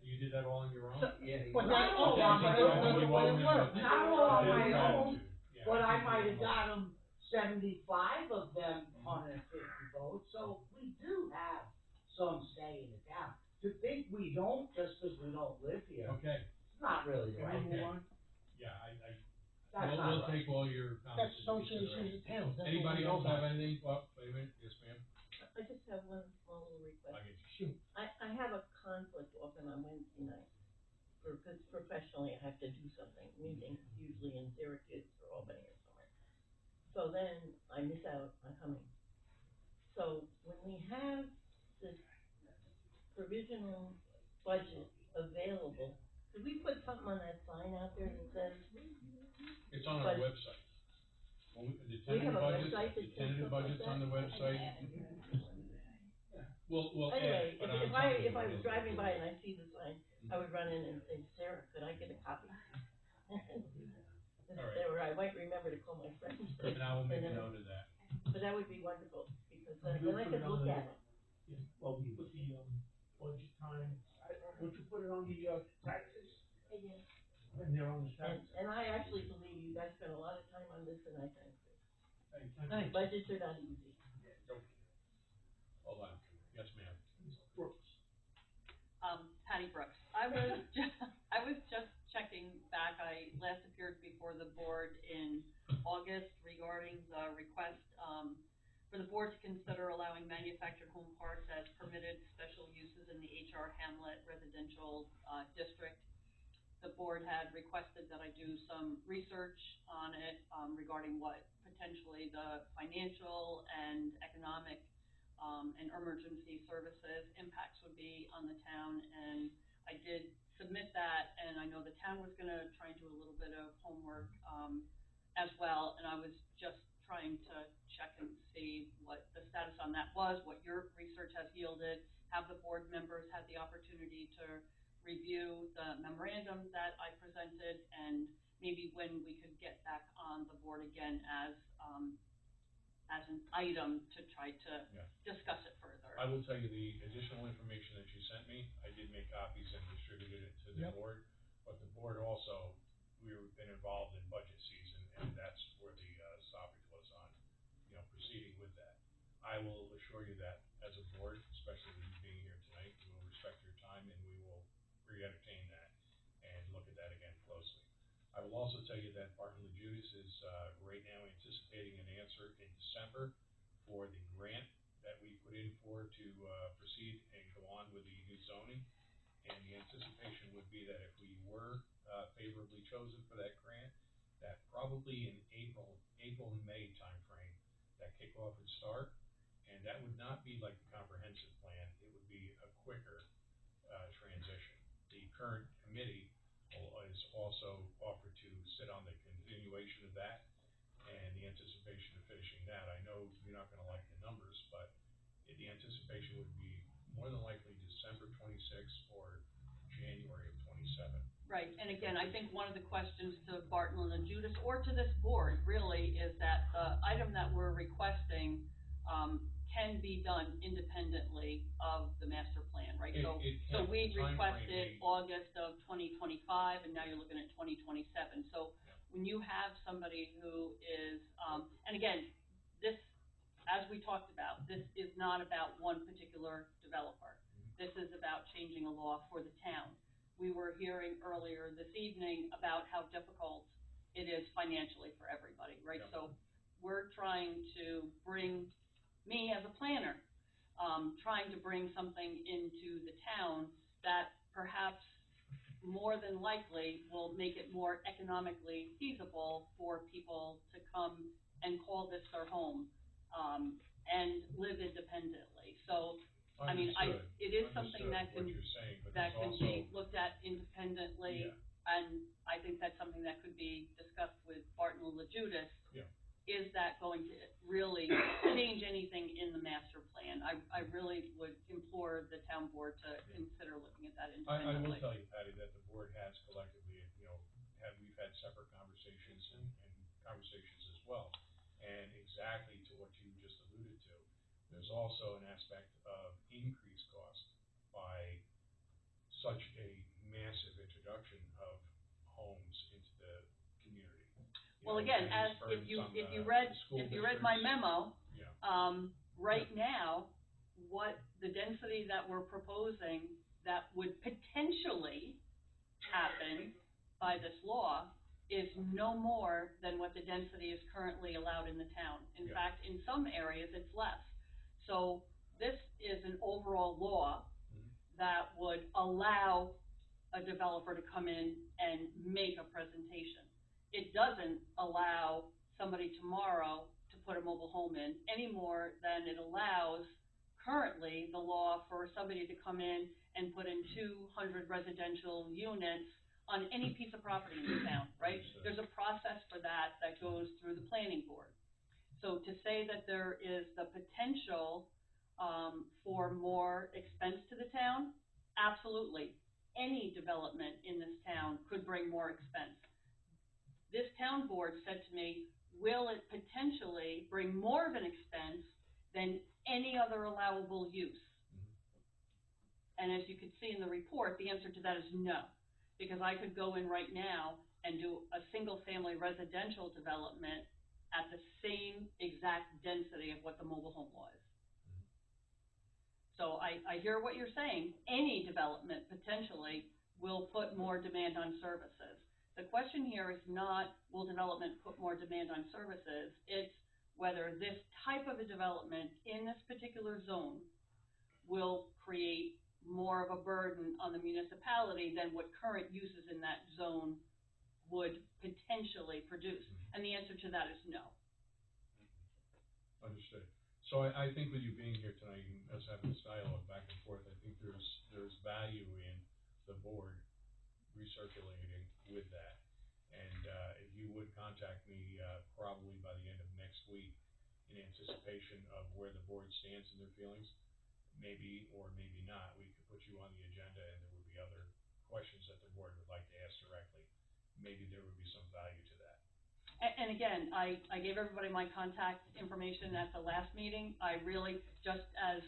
S3: You did that all on your own?
S4: But
S10: Not
S4: that,
S10: all
S4: okay,
S10: on
S4: but
S10: my
S4: that's
S10: own.
S4: not the way it works.
S10: Not all on my
S3: Yeah,
S10: own.
S3: yeah,
S10: But I
S3: think
S10: might
S3: you
S10: have
S3: know.
S10: got them 75 of them 150 votes, so we do have some say in the town. To think we don't just because we don't live here,
S3: Okay,
S10: it's not really
S7: Can
S10: right.
S7: we move on?
S3: yeah,
S10: That's
S3: we'll
S10: not right.
S3: take all your
S4: That's
S3: comments. into
S4: Association
S3: consideration.
S4: of Towns. That's what
S3: Anybody
S4: we go
S3: else
S4: by.
S3: have anything? Well, wait a minute, yes, ma'am.
S8: I just have one small little request.
S1: I get you.
S4: Shoot.
S8: I have a conflict often on Wednesday night, because professionally I have to do something, meeting usually in Syracuse or Albany or somewhere. So then I miss out on coming. So when we have this provisional budget available, could we put something on that sign out there that says,
S1: It's on our
S8: But-
S1: website. When the
S8: We have
S1: tentative
S8: a
S1: budget,
S8: website
S1: the
S8: that says
S1: tentative
S8: stuff like
S1: budget's
S8: that?
S1: on the website. We'll
S8: anyway,
S1: add, but
S8: if
S1: I'm
S8: I,
S1: telling you,
S8: if I was
S1: we'll-
S8: driving by and I see the sign, I would run in and say, Sarah, could I get a copy?
S1: All right.
S8: Or I might remember to call my friends.
S1: And I will make a
S8: And then-
S1: note of that.
S8: But that would be wonderful, because then I could look at it.
S7: Yeah, well, we put the, budget time, would you put it on the, taxes? And they're on the taxes.
S8: And I actually believe you guys spend a lot of time on this, and I thank you.
S4: Thanks.
S8: Budgets are not easy.
S1: Hold on. Yes, ma'am.
S7: Brooks.
S2: Patty Brooks. I was just checking back. I last appeared before the board in August regarding the request, for the board to consider allowing manufactured home parks as permitted special uses in the HR Hamlet residential, district. The board had requested that I do some research on it, regarding what potentially the financial and economic, and emergency services impacts would be on the town, and I did submit that, and I know the town was gonna try and do a little bit of homework, as well, and I was just trying to check and see what the status on that was, what your research has yielded. Have the board members had the opportunity to review the memorandum that I presented, and maybe when we could get back on the board again as an item to try to
S1: Yeah.
S2: discuss it further.
S1: I will tell you the additional information that you sent me, I did make copies and distributed it to the
S4: Yep.
S1: board. But the board also, we've been involved in budget season, and that's where the, stoppage was on, proceeding with that. I will assure you that as a board, especially with you being here tonight, we will respect your time and we will re-entertain that and look at that again closely. I will also tell you that Barton LaJudas is, right now anticipating an answer in December for the grant that we put in for to, proceed and go on with the new zoning. And the anticipation would be that if we were, favorably chosen for that grant, that probably in April, May timeframe, that kickoff would start. And that would not be like the comprehensive plan, it would be a quicker, transition. The current committee is also offered to sit on the continuation of that, and the anticipation of finishing that. I know you're not gonna like the numbers, but the anticipation would be more than likely December 26th or January of 27.
S2: Right, and again, I think one of the questions to Barton and Judas, or to this board, really, is that the item that we're requesting, can be done independently of the master plan, right?
S1: It
S2: So
S1: can.
S2: we
S1: Timeframe
S2: requested
S1: may-
S2: August of 2025, and now you're looking at 2027. So
S1: Yeah.
S2: when you have somebody who is, and again, this, as we talked about, this is not about one particular developer. This is about changing a law for the town. We were hearing earlier this evening about how difficult it is financially for everybody, right?
S1: Yeah.
S2: So we're trying to bring, me as a planner, trying to bring something into the town that perhaps more than likely will make it more economically feasible for people to come and call this their home, and live independently. So, I mean,
S1: Understood.
S2: it is something that
S1: Understood
S2: can,
S1: what you're saying, but
S2: that
S1: there's
S2: can
S1: also.
S2: be looked at independently.
S1: Yeah.
S2: And I think that's something that could be discussed with Barton and LaJudas.
S1: Yeah.
S2: Is that going to really change anything in the master plan? I really would implore the town board to consider looking at that
S1: I
S2: independently.
S1: will tell you, Patty, that the board has collectively, we've had separate conversations and conversations as well. And exactly to what you just alluded to, there's also an aspect of increased cost by such a massive introduction of homes into the community.
S2: Well, again, as, if you read my memo, right now, what the density that we're proposing that would potentially happen by this law is no more than what the density is currently allowed in the town. In
S1: Yeah.
S2: fact, in some areas, it's less. So This is an overall law that would allow a developer to come in and make a presentation. It doesn't allow somebody tomorrow to put a mobile home in any more than it allows currently the law for somebody to come in and put in 200 residential units on any piece of property in the town, right? There's a process for that that goes through the planning board. So to say that there is the potential for more expense to the town, absolutely. Any development in this town could bring more expense. This town board said to me, will it potentially bring more of an expense than any other allowable use? And as you could see in the report, the answer to that is no, because I could go in right now and do a single-family residential development at the same exact density of what the mobile home law is. So I hear what you're saying. Any development potentially will put more demand on services. The question here is not, will development put more demand on services? It's whether this type of a development in this particular zone will create more of a burden on the municipality than what current uses in that zone would potentially produce. And the answer to that is no.
S1: Understood. So I think with you being here tonight and us having this dialogue back and forth, I think there's value in the board recirculating with that. And if you would contact me probably by the end of next week in anticipation of where the board stands in their feelings, maybe or maybe not, we could put you on the agenda and there would be other questions that the board would like to ask directly. Maybe there would be some value to that.
S2: And again, I gave everybody my contact information at the last meeting. I really, just as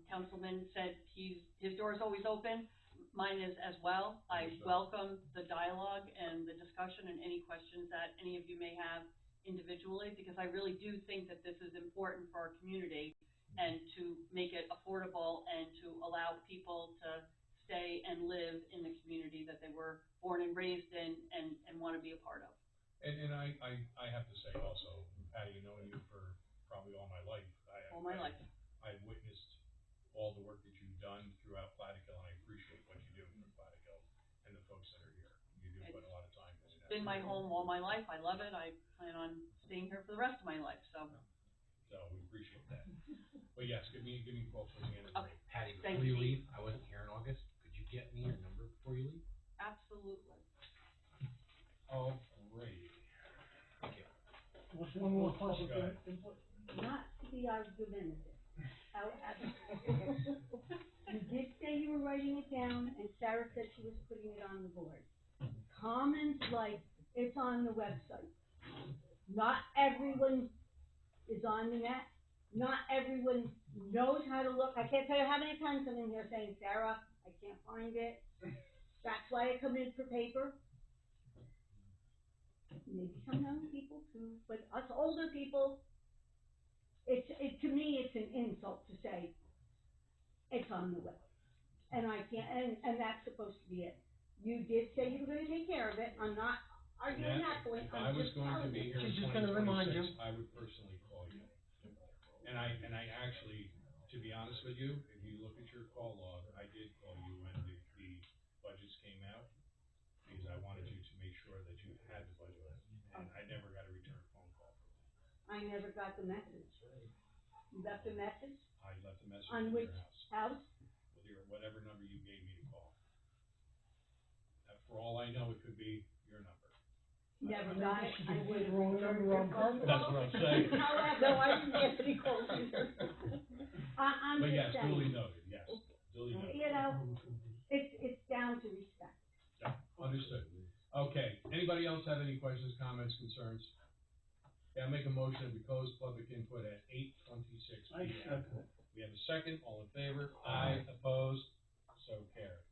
S2: Councilman said, his door is always open. Mine is as well. I welcome the dialogue and the discussion and any questions that any of you may have individually, because I really do think that this is important for our community and to make it affordable and to allow people to stay and live in the community that they were born and raised in and want to be a part of.
S1: And I have to say also, Patty, knowing you for probably all my life, I've witnessed all the work that you've done throughout Plattekill, and I appreciate what you do for Plattekill and the folks that are here. You do put a lot of time into that.
S2: It's been my home all my life. I love it. I plan on staying here for the rest of my life, so.
S1: So we appreciate that. But yes, give me a call towards the end of the
S2: Okay.
S1: day.
S11: Patty,
S2: Thank
S11: before you
S2: you.
S11: leave, I wasn't here in August, could you get me your number before you leave?
S2: Absolutely.
S1: Oh, great.
S11: Thank you.
S4: One more question.
S1: Go ahead.
S9: Not to be argumentative, however, you did say you were writing it down, and Sarah said she was putting it on the board. Comments like, it's on the website. Not everyone is on the net. Not everyone knows how to look. I can't tell you how many times I'm in here saying, Sarah, I can't find it. That's why I come in for paper. Maybe some young people too, but us older people, to me, it's an insult to say, it's on the web. And I can't, and that's supposed to be it. You did say you were gonna take care of it. I'm not arguing that point.
S1: If I was going to be here in
S4: She's just gonna remind you.
S1: 2026, I would personally call you. And I actually, to be honest with you, if you look at your call log, I did call you when the budgets came out, because I wanted you to make sure that you had the budget. And I never got a return phone call from you.
S9: I never got the message. You left a message
S1: I left a message
S9: on
S1: in
S9: which
S1: your house,
S9: house?
S1: with your, whatever number you gave me to call. For all I know, it could be your number.
S9: Never got it. I would have
S4: Wrong
S9: returned
S4: number,
S9: your
S4: wrong
S9: phone
S4: person.
S1: That's
S9: call.
S1: what I'm saying.
S9: However, no, I didn't get any calls either. I'm
S1: But
S9: just
S1: yes, duly
S9: saying,
S1: noted, yes, duly noted.
S9: you know, it's down to respect.
S1: Yeah, understood. Okay, anybody else have any questions, comments, concerns? Yeah, I'll make a motion that we close public input at 8:26
S7: I
S1: p.m.
S7: second it.
S1: We have a second, all in favor? Aye. Opposed? So carried.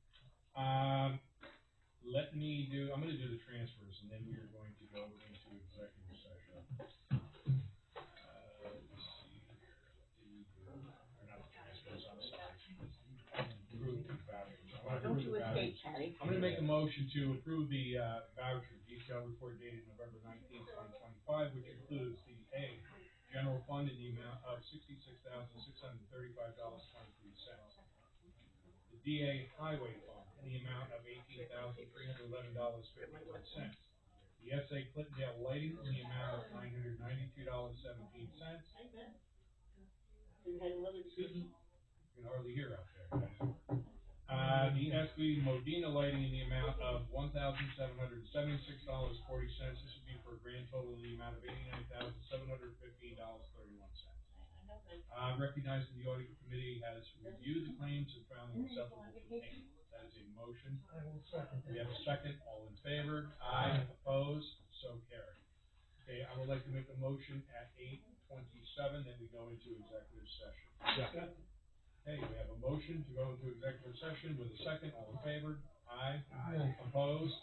S1: I'm gonna do the transfers, and then we are going to go into executive session. Let's see here, what did we do? Or not the transfers, I'm sorry. Approve the vouchers. I wanna
S8: Don't
S1: approve
S8: you
S1: the
S8: escape,
S1: vouchers.
S8: Patty.
S1: I'm gonna make a motion to approve the voucher detail report dated November 19th, 2025, which includes the A,
S3: general fund in the amount of $66,635.23. The DA Highway Fund in the amount of $18,311.51. The S.A. Clintondale Lighting in the amount of $992.17.
S8: You had another.
S3: You can hardly hear out there, guys. The S.B. Modena Lighting in the amount of $1,776.40. This would be for a grand total in the amount of $89,715.31. Recognizing the audit committee has reviewed the claims and found them acceptable for payment. That is a motion.
S4: I will second
S3: We
S4: that.
S3: have a second, all in favor? Aye. Opposed? So carried. Okay, I would like to make a motion at 8:27, then we go into executive session.
S7: Second.
S3: Okay, we have a motion to go into executive session with a second, all in favor? Aye.
S4: Aye.
S3: Opposed?